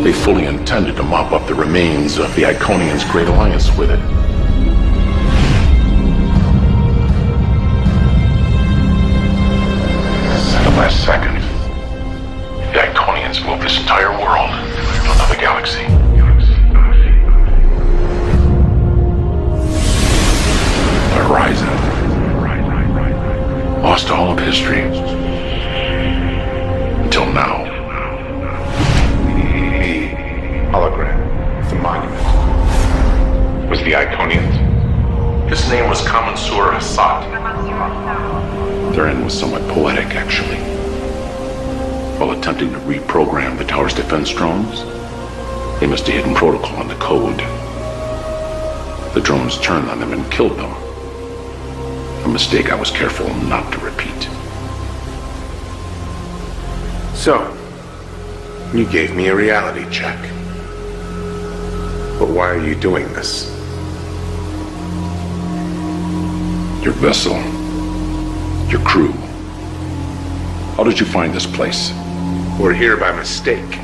They fully intended to mop up the remains of the Iconians' Great Alliance with it. At the last second, the Iconians moved this entire world to another galaxy. The Horizon. Lost all of history. Until now. Hologram. The monument. Was the Iconians? His name was Kamensur Hassad. Their end was somewhat poetic, actually. While attempting to reprogram the tower's defense drones, they missed a hidden protocol in the code. The drones turned on them and killed them. A mistake I was careful not to repeat. So, you gave me a reality check. But why are you doing this? Your vessel. Your crew. How did you find this place? We're here by mistake.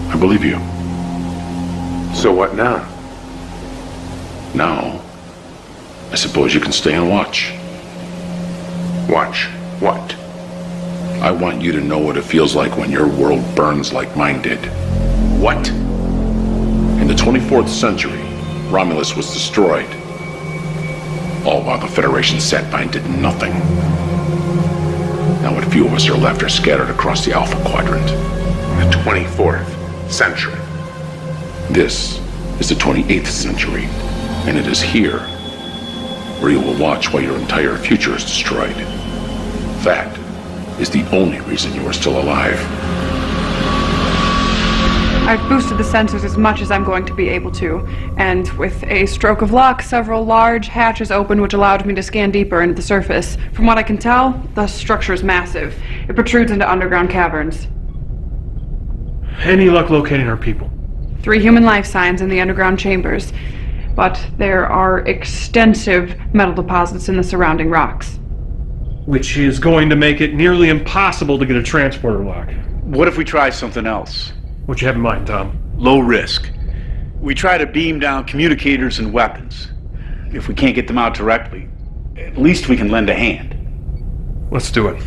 I believe you. So what now? Now, I suppose you can stay and watch. Watch what? I want you to know what it feels like when your world burns like mine did. What? In the 24th century, Romulus was destroyed. All while the Federation sat by and did nothing. Now what few of us are left are scattered across the Alpha Quadrant. The 24th century. This is the 28th century, and it is here where you will watch while your entire future is destroyed. That is the only reason you are still alive. I've boosted the sensors as much as I'm going to be able to, and with a stroke of luck, several large hatches opened which allowed me to scan deeper into the surface. From what I can tell, the structure is massive. It protrudes into underground caverns. Any luck locating our people? 3 human life signs in the underground chambers, but there are extensive metal deposits in the surrounding rocks. Which is going to make it nearly impossible to get a transporter lock. What if we try something else? What you have in mind, Tom? Low risk. We try to beam down communicators and weapons. If we can't get them out directly, at least we can lend a hand. Let's do it.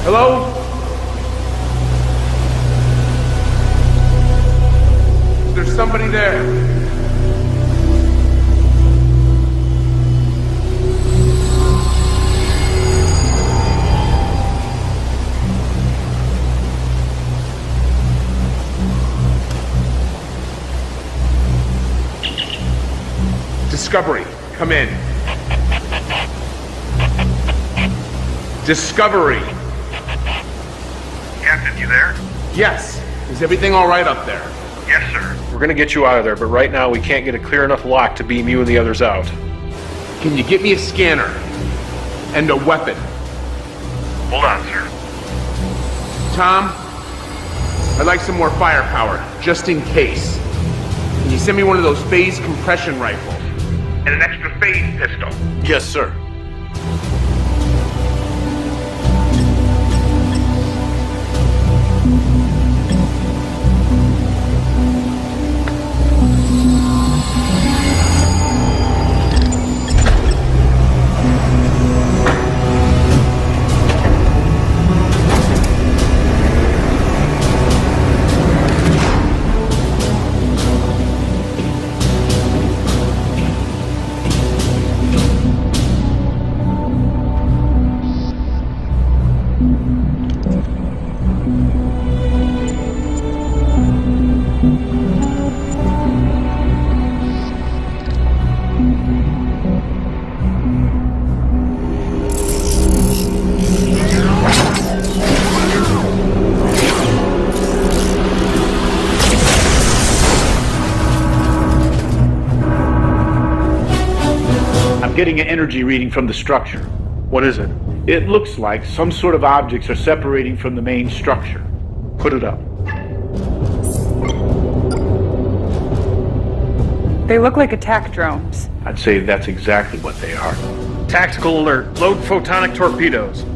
Hello? There's somebody there. Discovery, come in. Discovery. Captain, you there? Yes. Is everything all right up there? Yes, sir. We're gonna get you out of there, but right now we can't get a clear enough lock to beam you and the others out. Can you get me a scanner? And a weapon? Hold on, sir. Tom, I'd like some more firepower, just in case. Can you send me one of those phase compression rifles? And an extra phase pistol. Yes, sir. Getting an energy reading from the structure. What is it? It looks like some sort of objects are separating from the main structure. Put it up. They look like attack drones. I'd say that's exactly what they are. Tactical alert. Load photonic torpedoes.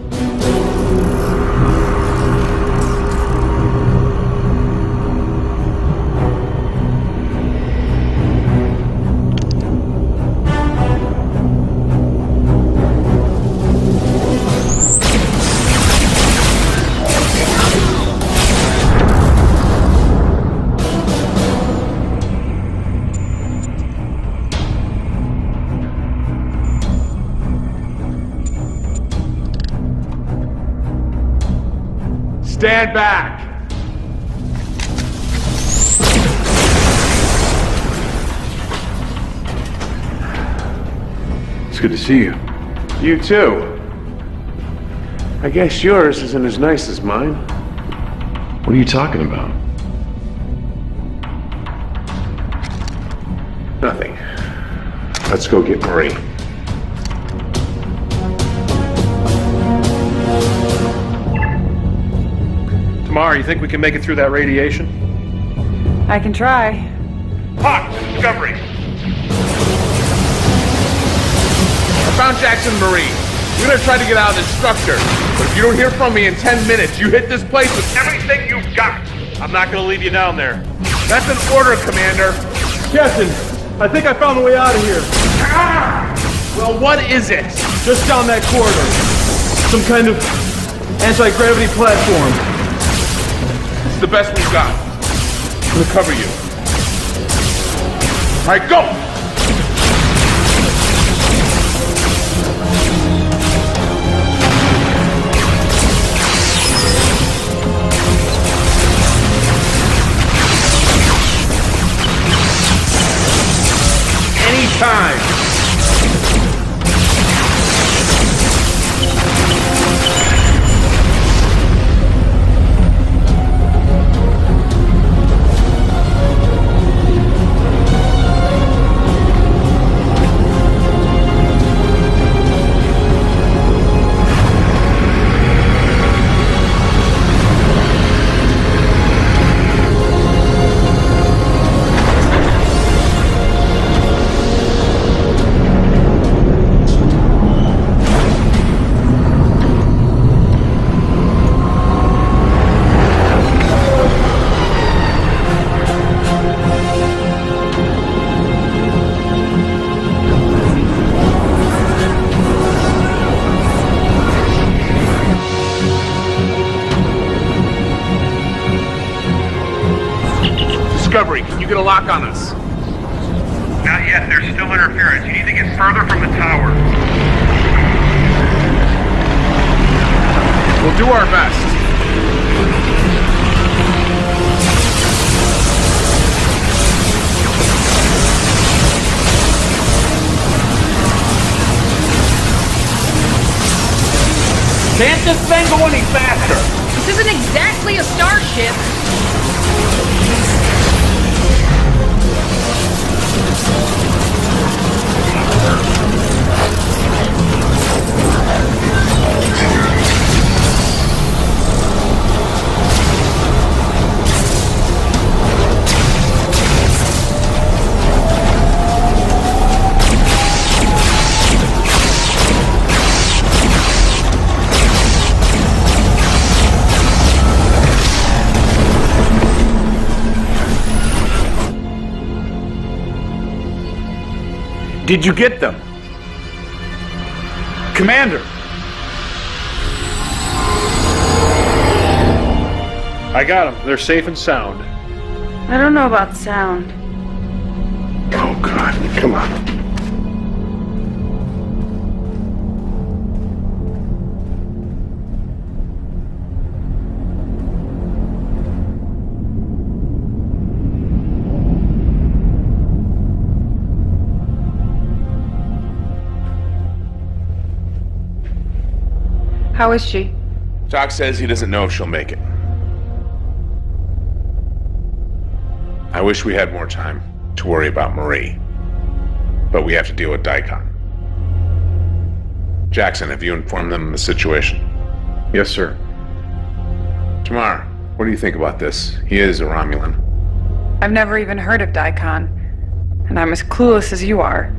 Stand back! It's good to see you. You too. I guess yours isn't as nice as mine. What are you talking about? Nothing. Let's go get Marie. Tomorrow, you think we can make it through that radiation? I can try. Hawk, Discovery. I found Jackson and Marie. We're gonna try to get out of this structure. But if you don't hear from me in 10 minutes, you hit this place with everything you've got. I'm not gonna leave you down there. That's an order, Commander. Captain, I think I found a way out of here. Well, what is it? Just down that corridor. Some kind of anti-gravity platform. It's the best we've got. I'm gonna cover you. All right, go! Anytime! Discovery, can you get a lock on us? Not yet, there's still interference. You need to get further from the tower. We'll do our best. Can't this thing go any faster? This isn't exactly a starship. Did you get them? Commander! I got them. They're safe and sound. I don't know about sound. Oh, God. Come on. How is she? Doc says he doesn't know if she'll make it. I wish we had more time to worry about Marie. But we have to deal with Daikon. Jackson, have you informed them of the situation? Yes, sir. Tamar, what do you think about this? He is a Romulan. I've never even heard of Daikon, and I'm as clueless as you are.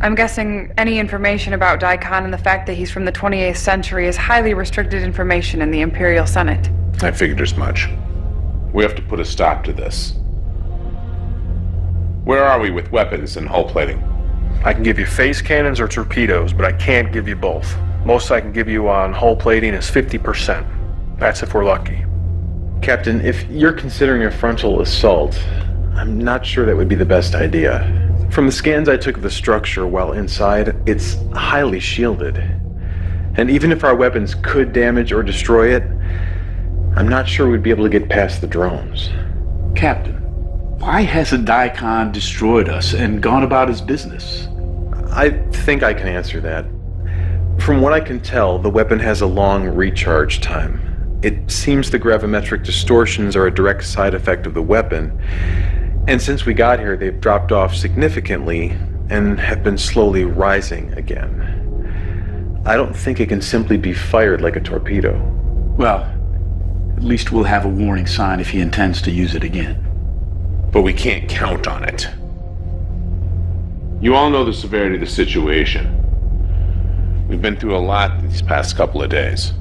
I'm guessing any information about Daikon and the fact that he's from the 28th century is highly restricted information in the Imperial Senate. I figured as much. We have to put a stop to this. Where are we with weapons and hull plating? I can give you phase cannons or torpedoes, but I can't give you both. Most I can give you on hull plating is 50%. That's if we're lucky. Captain, if you're considering a frontal assault, I'm not sure that would be the best idea. From the scans I took of the structure while inside, it's highly shielded. And even if our weapons could damage or destroy it, I'm not sure we'd be able to get past the drones. Captain, why hasn't Daikon destroyed us and gone about his business? I think I can answer that. From what I can tell, the weapon has a long recharge time. It seems the gravimetric distortions are a direct side effect of the weapon, and since we got here, they've dropped off significantly and have been slowly rising again. I don't think it can simply be fired like a torpedo. Well, at least we'll have a warning sign if he intends to use it again. But we can't count on it. You all know the severity of the situation. We've been through a lot these past couple of days.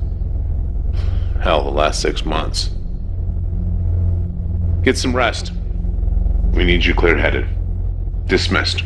Hell, the last 6 months. Get some rest. We need you clear-headed. Dismissed.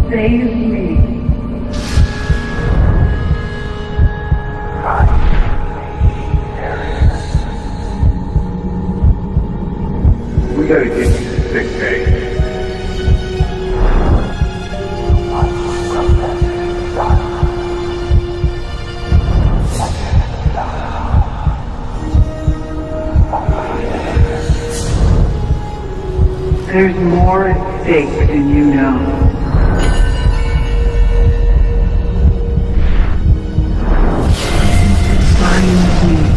Save me. We gotta get you to sick bay. There's more at stake than you know. Find me.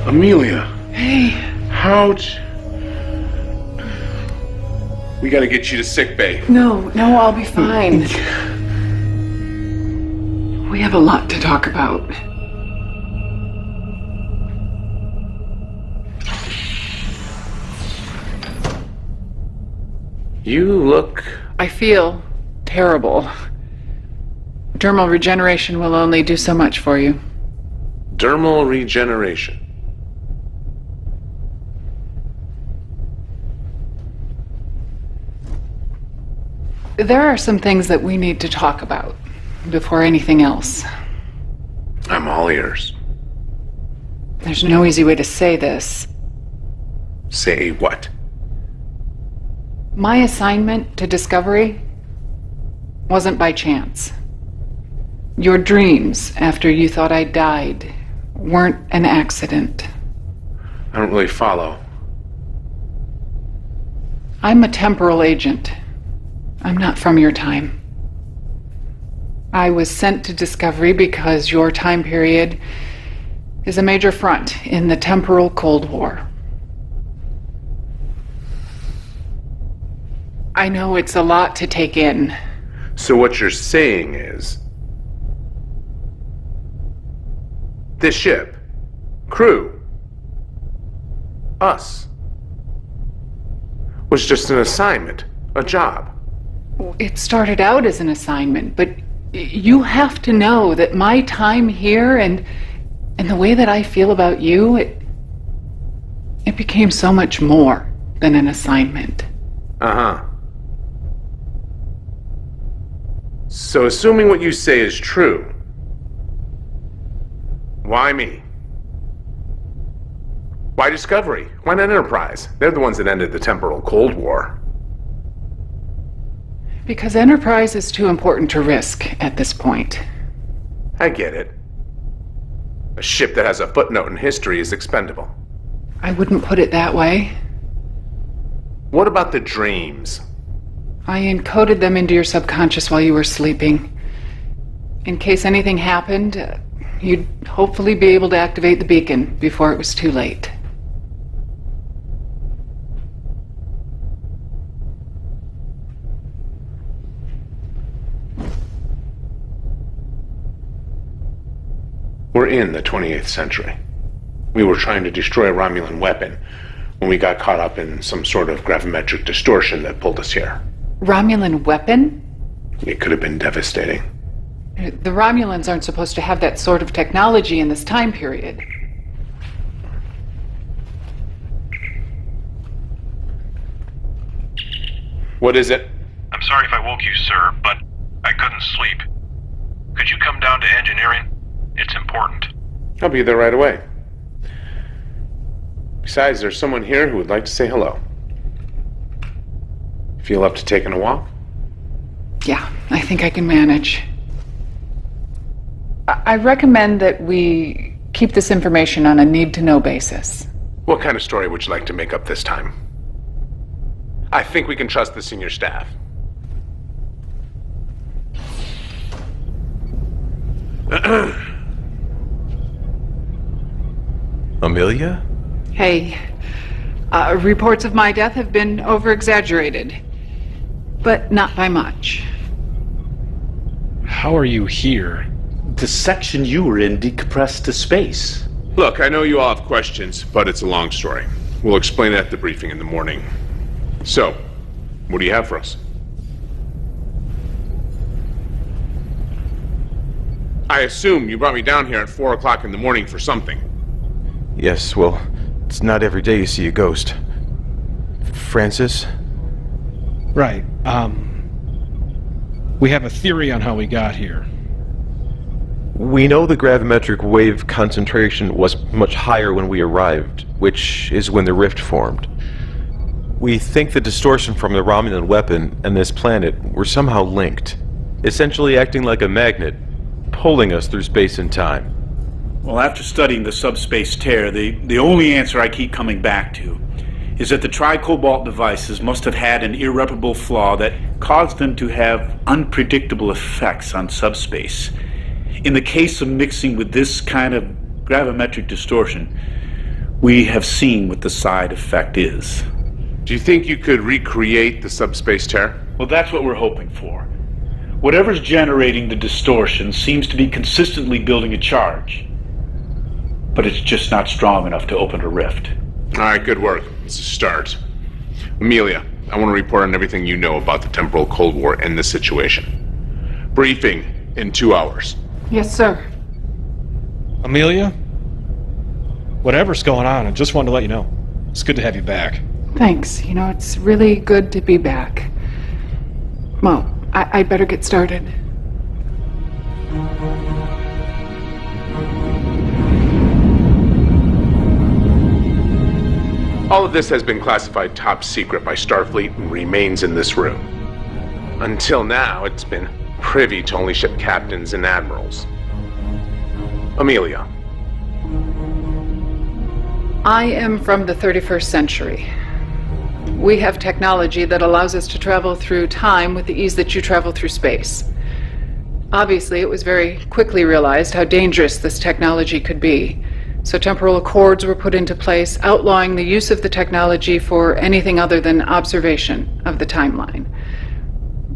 Amelia. Hey. We gotta get you to sick bay. No, I'll be fine. We have a lot to talk about. You look... I feel terrible. Dermal regeneration will only do so much for you. Dermal regeneration. There are some things that we need to talk about before anything else. I'm all ears. There's no easy way to say this. Say what? My assignment to Discovery wasn't by chance. Your dreams after you thought I died weren't an accident. I don't really follow. I'm a temporal agent. I'm not from your time. I was sent to Discovery because your time period is a major front in the temporal Cold War. I know it's a lot to take in. So what you're saying is... this ship, crew, us, was just an assignment, a job. It started out as an assignment, but you have to know that my time here and the way that I feel about you, it became so much more than an assignment. Uh-huh. So assuming what you say is true, why me? Why Discovery? Why not Enterprise? They're the ones that ended the temporal Cold War. Because Enterprise is too important to risk at this point. I get it. A ship that has a footnote in history is expendable. I wouldn't put it that way. What about the dreams? I encoded them into your subconscious while you were sleeping. In case anything happened, you'd hopefully be able to activate the beacon before it was too late. We're in the 28th century. We were trying to destroy a Romulan weapon when we got caught up in some sort of gravimetric distortion that pulled us here. Romulan weapon? It could have been devastating. The Romulans aren't supposed to have that sort of technology in this time period. What is it? I'm sorry if I woke you, sir, but I couldn't sleep. Could you come down to engineering? It's important. I'll be there right away. Besides, there's someone here who would like to say hello. Feel up to taking a walk? Yeah, I think I can manage. I recommend that we keep this information on a need-to-know basis. What kind of story would you like to make up this time? I think we can trust the senior staff. Amelia? Hey, reports of my death have been over-exaggerated, but not by much. How are you here? The section you were in decompressed to space. Look, I know you all have questions, but it's a long story. We'll explain it at the briefing in the morning. So, what do you have for us? I assume you brought me down here at 4 o'clock in the morning for something. Yes, well, it's not every day you see a ghost. Francis? Right. We have a theory on how we got here. We know the gravimetric wave concentration was much higher when we arrived, which is when the rift formed. We think the distortion from the Romulan weapon and this planet were somehow linked, essentially acting like a magnet, pulling us through space and time. Well, after studying the subspace tear, the only answer I keep coming back to is that the tri-cobalt devices must have had an irreparable flaw that caused them to have unpredictable effects on subspace. In the case of mixing with this kind of gravimetric distortion, we have seen what the side effect is. Do you think you could recreate the subspace tear? Well, that's what we're hoping for. Whatever's generating the distortion seems to be consistently building a charge. But it's just not strong enough to open a rift. All right, good work. It's a start. Amelia, I want to report on everything you know about the temporal Cold War and this situation. Briefing in 2 hours. Yes, sir. Amelia? Whatever's going on, I just wanted to let you know. It's good to have you back. Thanks. You know, it's really good to be back. Well, I'd better get started. All of this has been classified top secret by Starfleet and remains in this room. Until now, it's been privy to only ship captains and admirals. Amelia. I am from the 31st century. We have technology that allows us to travel through time with the ease that you travel through space. Obviously, it was very quickly realized how dangerous this technology could be. So temporal accords were put into place, outlawing the use of the technology for anything other than observation of the timeline.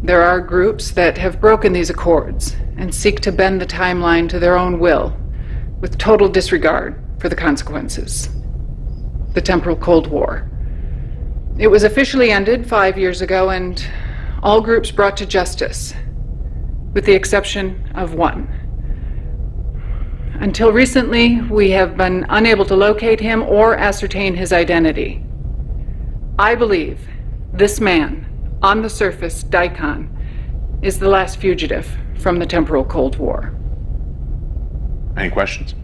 There are groups that have broken these accords and seek to bend the timeline to their own will, with total disregard for the consequences. The temporal Cold War. It was officially ended 5 years ago, and all groups brought to justice, with the exception of one. Until recently, we have been unable to locate him or ascertain his identity. I believe this man, on the surface, Daikon, is the last fugitive from the temporal Cold War. Any questions?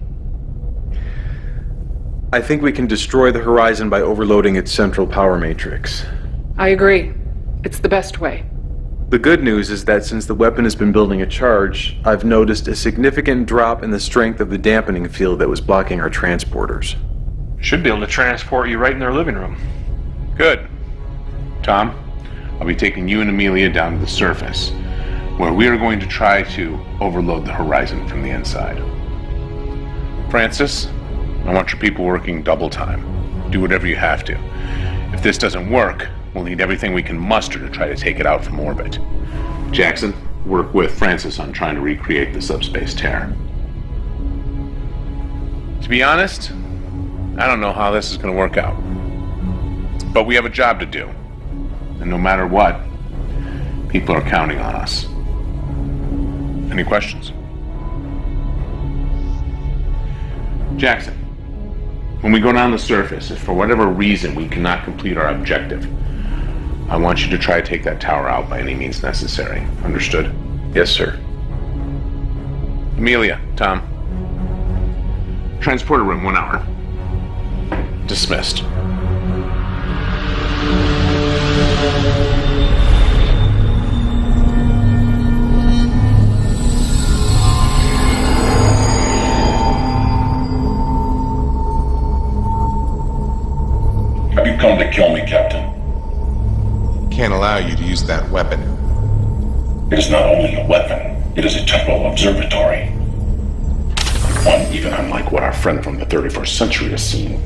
I think we can destroy the Horizon by overloading its central power matrix. I agree. It's the best way. The good news is that since the weapon has been building a charge, I've noticed a significant drop in the strength of the dampening field that was blocking our transporters. Should be able to transport you right in their living room. Good. Tom, I'll be taking you and Amelia down to the surface, where we are going to try to overload the Horizon from the inside. Francis, I want your people working double time. Do whatever you have to. If this doesn't work, we'll need everything we can muster to try to take it out from orbit. Jackson, work with Francis on trying to recreate the subspace tear. To be honest, I don't know how this is going to work out. But we have a job to do. And no matter what, people are counting on us. Any questions? Jackson, when we go down the surface, if for whatever reason we cannot complete our objective, I want you to try to take that tower out by any means necessary. Understood? Yes, sir. Amelia, Tom. Transporter room, 1 hour. Dismissed. Have you come to kill me, Captain? Can't allow you to use that weapon. It is not only a weapon, it is a temporal observatory. One even unlike what our friend from the 31st century has seen.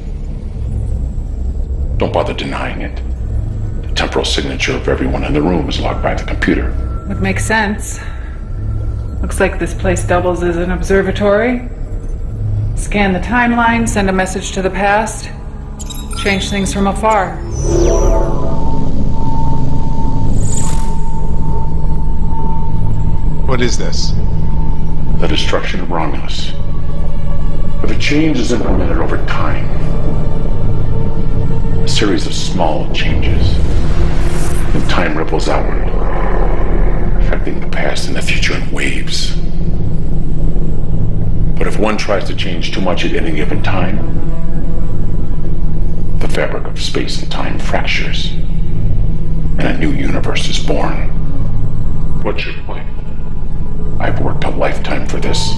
Don't bother denying it. The temporal signature of everyone in the room is logged by the computer. Would make sense. Looks like this place doubles as an observatory. Scan the timeline, send a message to the past, change things from afar. What is this? The destruction of Romulus. If a change is implemented over time, a series of small changes, then time ripples outward, affecting the past and the future in waves. But if one tries to change too much at any given time, the fabric of space and time fractures, and a new universe is born. What's your point? I've worked a lifetime for this,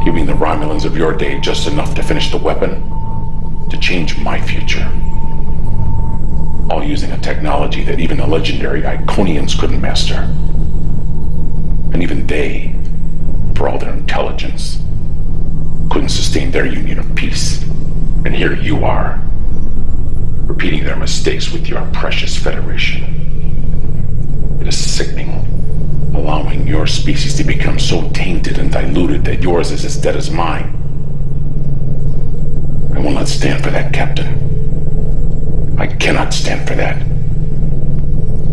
giving the Romulans of your day just enough to finish the weapon, to change my future. All using a technology that even the legendary Iconians couldn't master. And even they, for all their intelligence, couldn't sustain their union of peace. And here you are, repeating their mistakes with your precious Federation. It is sickening, allowing your species to become so tainted and diluted that yours is as dead as mine. I will not stand for that, Captain. I cannot stand for that.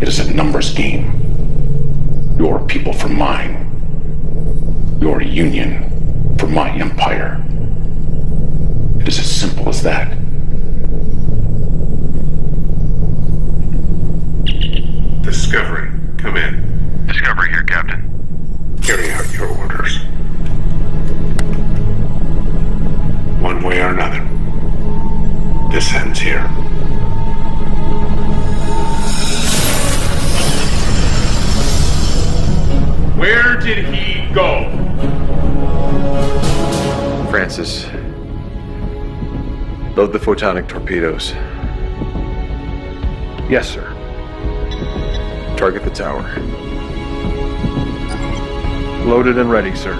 It is a numbers game. Your people for mine. Your union for my empire. It is as simple as that. Discovery, come in. Discovery here, Captain. Carry out your orders. One way or another, this ends here. Where did he go? Francis, load the photonic torpedoes. Yes, sir. Target the tower. Loaded and ready, sir.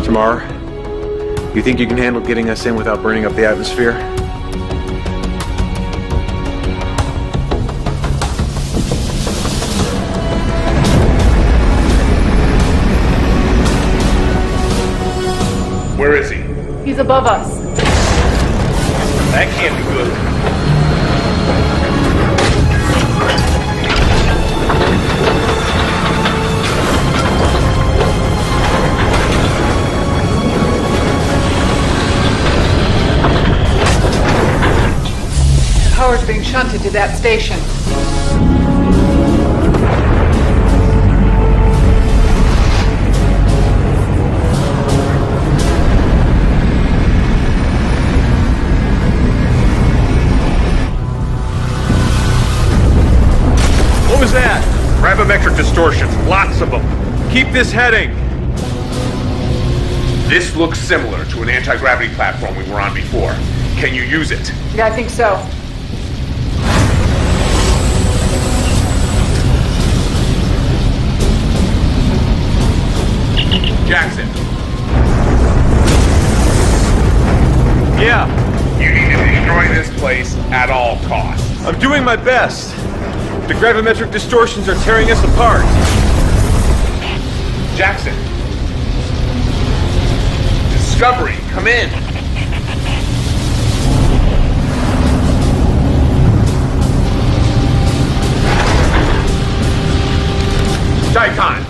Tamar, you think you can handle getting us in without burning up the atmosphere? Where is he? He's above us. That can't be good. Power's being shunted to that station. What was that? Gravimetric distortions, lots of them. Keep this heading. This looks similar to an anti-gravity platform we were on before. Can you use it? Yeah, I think so. Jackson. Yeah. You need to destroy this place at all costs. I'm doing my best. The gravimetric distortions are tearing us apart. Jackson. Discovery, come in. Daikon,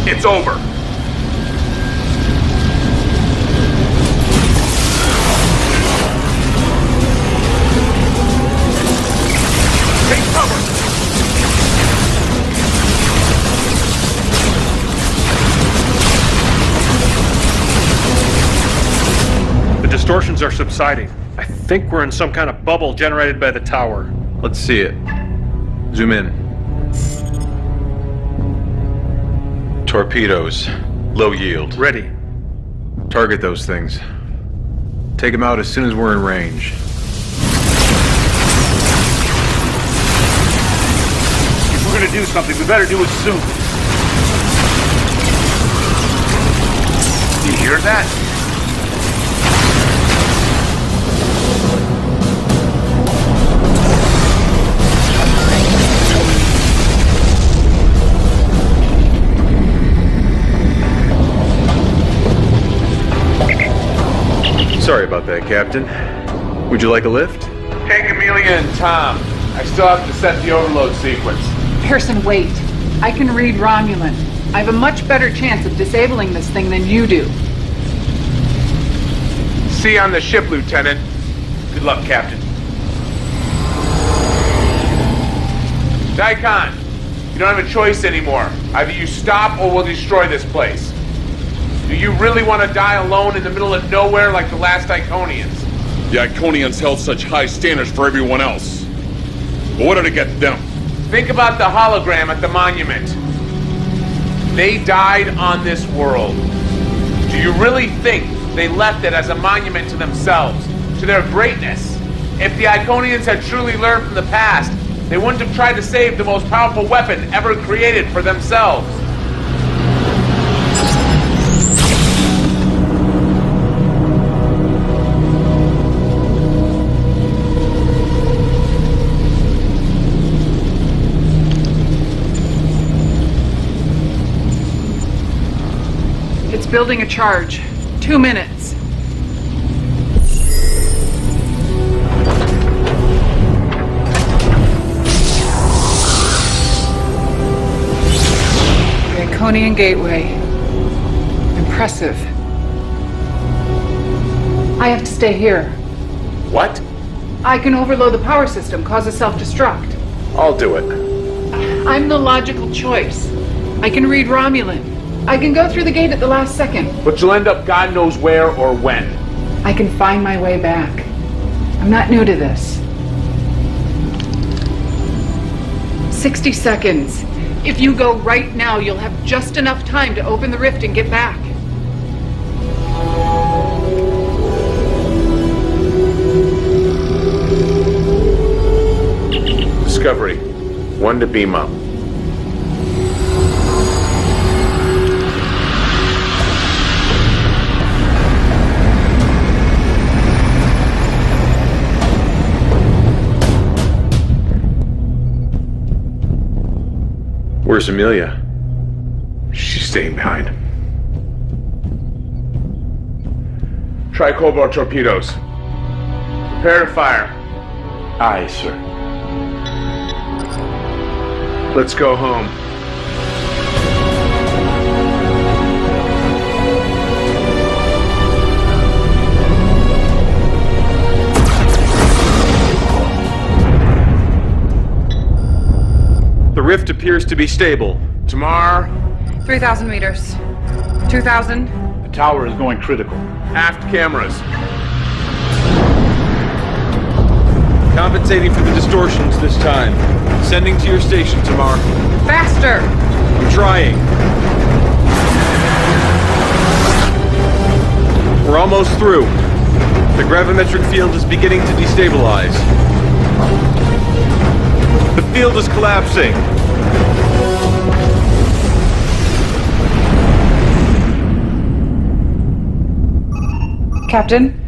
it's over. Take cover. The distortions are subsiding. I think we're in some kind of bubble generated by the tower. Let's see it. Zoom in. Torpedoes. Low yield. Ready. Target those things. Take them out as soon as we're in range. If we're gonna do something, we better do it soon. You hear that? Sorry about that, Captain. Would you like a lift? Take Amelia and Tom. I still have to set the overload sequence. Pearson, wait. I can read Romulan. I have a much better chance of disabling this thing than you do. See you on the ship, Lieutenant. Good luck, Captain. Daikon, you don't have a choice anymore. Either you stop or we'll destroy this place. Do you really want to die alone in the middle of nowhere like the last Iconians? The Iconians held such high standards for everyone else. But what did it get them? Think about the hologram at the monument. They died on this world. Do you really think they left it as a monument to themselves, to their greatness? If the Iconians had truly learned from the past, they wouldn't have tried to save the most powerful weapon ever created for themselves. It's building a charge. 2 minutes. The Iconian Gateway. Impressive. I have to stay here. What? I can overload the power system, cause a self-destruct. I'll do it. I'm the logical choice. I can read Romulan. I can go through the gate at the last second. But you'll end up God knows where or when. I can find my way back. I'm not new to this. 60 seconds. If you go right now, you'll have just enough time to open the rift and get back. Discovery. 1 to beam up. Where's Amelia? She's staying behind. Try cobalt torpedoes. Prepare to fire. Aye, sir. Let's go home. The rift appears to be stable. Tamar. 3,000 meters. 2,000. The tower is going critical. Aft cameras. Compensating for the distortions this time. Sending to your station, Tamar. Faster! I'm trying. We're almost through. The gravimetric field is beginning to destabilize. The field is collapsing. Captain,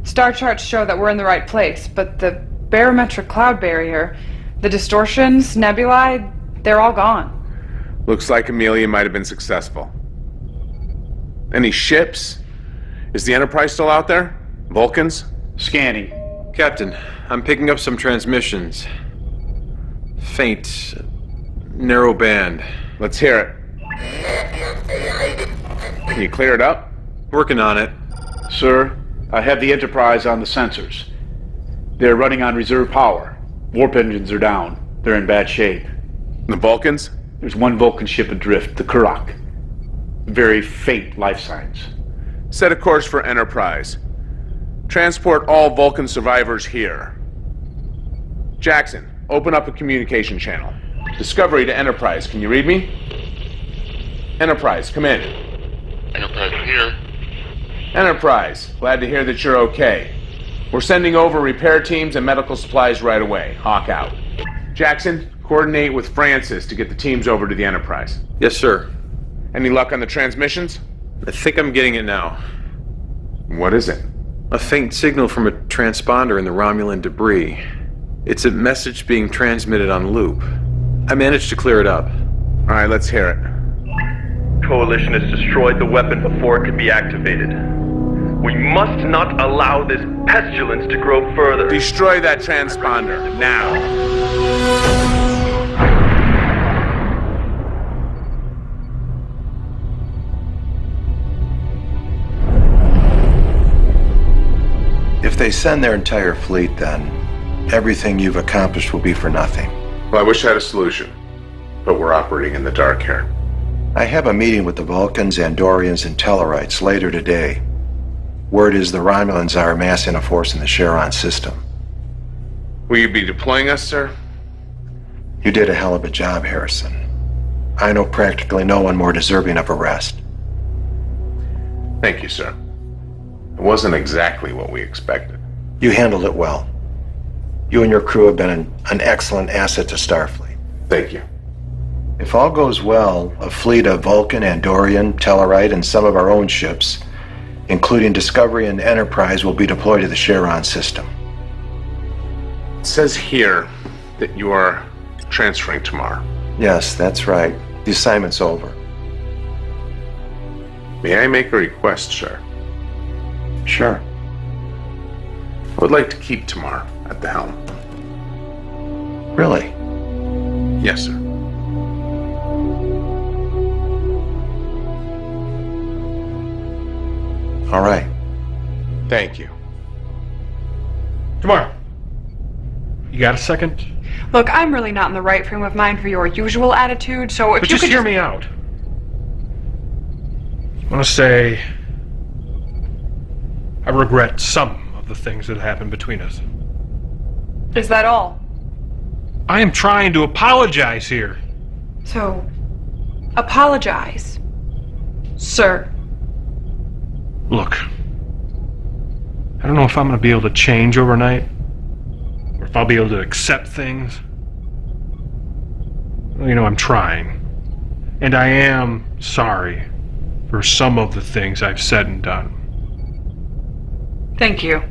star charts show that we're in the right place, but the barometric cloud barrier The distortions, nebulae, they're all gone. Looks like Amelia might have been successful. Any ships? Is the Enterprise still out there? Vulcans? Scanning. Captain, I'm picking up some transmissions. Faint, narrow band. Let's hear it. Can you clear it up? Working on it. Sir, I have the Enterprise on the sensors. They're running on reserve power. Warp engines are down. They're in bad shape. The Vulcans? There's one Vulcan ship adrift, the Kurok. Very faint life signs. Set a course for Enterprise. Transport all Vulcan survivors here. Jackson, open up a communication channel. Discovery to Enterprise. Can you read me? Enterprise, come in. Enterprise here. Enterprise, glad to hear that you're okay. We're sending over repair teams and medical supplies right away. Hawk out. Jackson, coordinate with Francis to get the teams over to the Enterprise. Yes, sir. Any luck on the transmissions? I think I'm getting it now. What is it? A faint signal from a transponder in the Romulan debris. It's a message being transmitted on loop. I managed to clear it up. All right, let's hear it. Coalition has destroyed the weapon before it can be activated. We must not allow this pestilence to grow further. Destroy that transponder, now. If they send their entire fleet, then everything you've accomplished will be for nothing. Well, I wish I had a solution, but we're operating in the dark here. I have a meeting with the Vulcans, Andorians, and Tellarites later today. Word is the Romulans are amassing a force in the Charon system. Will you be deploying us, sir? You did a hell of a job, Harrison. I know practically no one more deserving of arrest. Thank you, sir. It wasn't exactly what we expected. You handled it well. You and your crew have been an excellent asset to Starfleet. Thank you. If all goes well, a fleet of Vulcan, Andorian, Tellarite, and some of our own ships, including Discovery and Enterprise, will be deployed to the Charon system. It says here that you are transferring tomorrow. Yes, that's right. The assignment's over. May I make a request, sir? Sure. I would like to keep tomorrow at the helm. Really? Yes, sir. All right. Thank you. Tomorrow. You got a second? Look, I'm really not in the right frame of mind for your usual attitude, so if But you just could hear me out. I want to say I regret some of the things that happened between us. Is that all? I am trying to apologize here. So, apologize, sir. Look, I don't know if I'm going to be able to change overnight, or if I'll be able to accept things. Well, you know, I'm trying. And I am sorry for some of the things I've said and done. Thank you.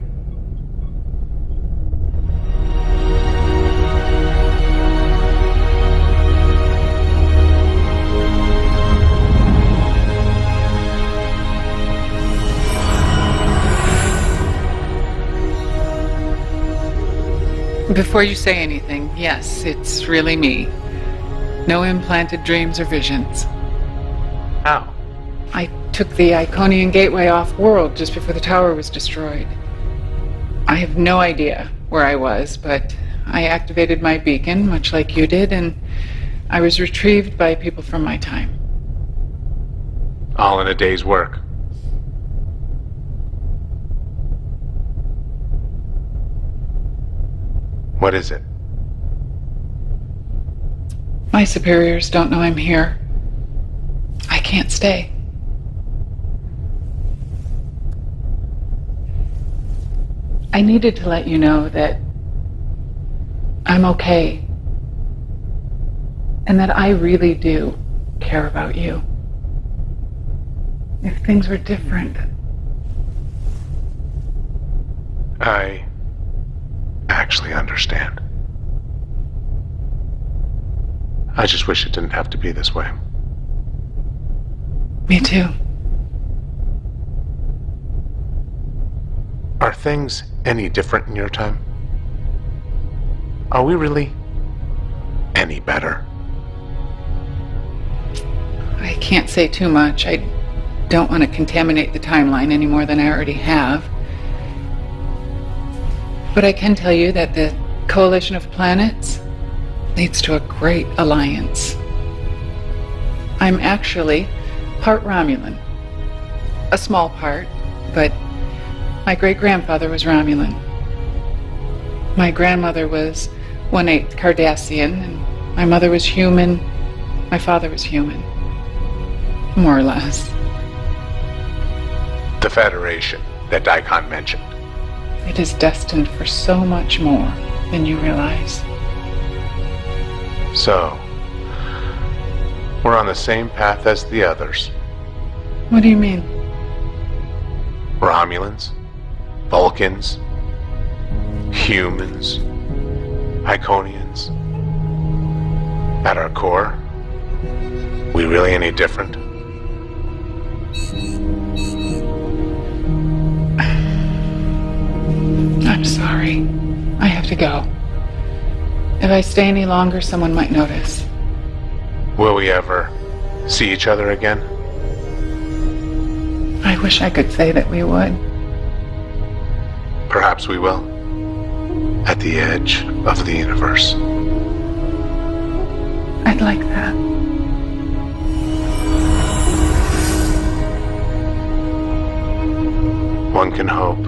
Before you say anything, yes, it's really me. No implanted dreams or visions. How? I took the Iconian Gateway off-world just before the tower was destroyed. I have no idea where I was, but I activated my beacon, much like you did, and I was retrieved by people from my time. All in a day's work. What is it? My superiors don't know I'm here. I can't stay. I needed to let you know that I'm okay. And that I really do care about you. If things were different. I actually understand. I just wish it didn't have to be this way. Me too. Are things any different in your time? Are we really any better? I can't say too much. I don't want to contaminate the timeline any more than I already have. But I can tell you that the coalition of planets leads to a great alliance. I'm actually part Romulan. A small part, but my great-grandfather was Romulan. My grandmother was 1/8 Cardassian, and my mother was human. My father was human. More or less. The Federation that Daikon mentioned. It is destined for so much more than you realize. So, we're on the same path as the others. What do you mean? Romulans, Vulcans, humans, Iconians. At our core, we really any different? I'm sorry. I have to go. If I stay any longer, someone might notice. Will we ever see each other again? I wish I could say that we would. Perhaps we will. At the edge of the universe. I'd like that. One can hope.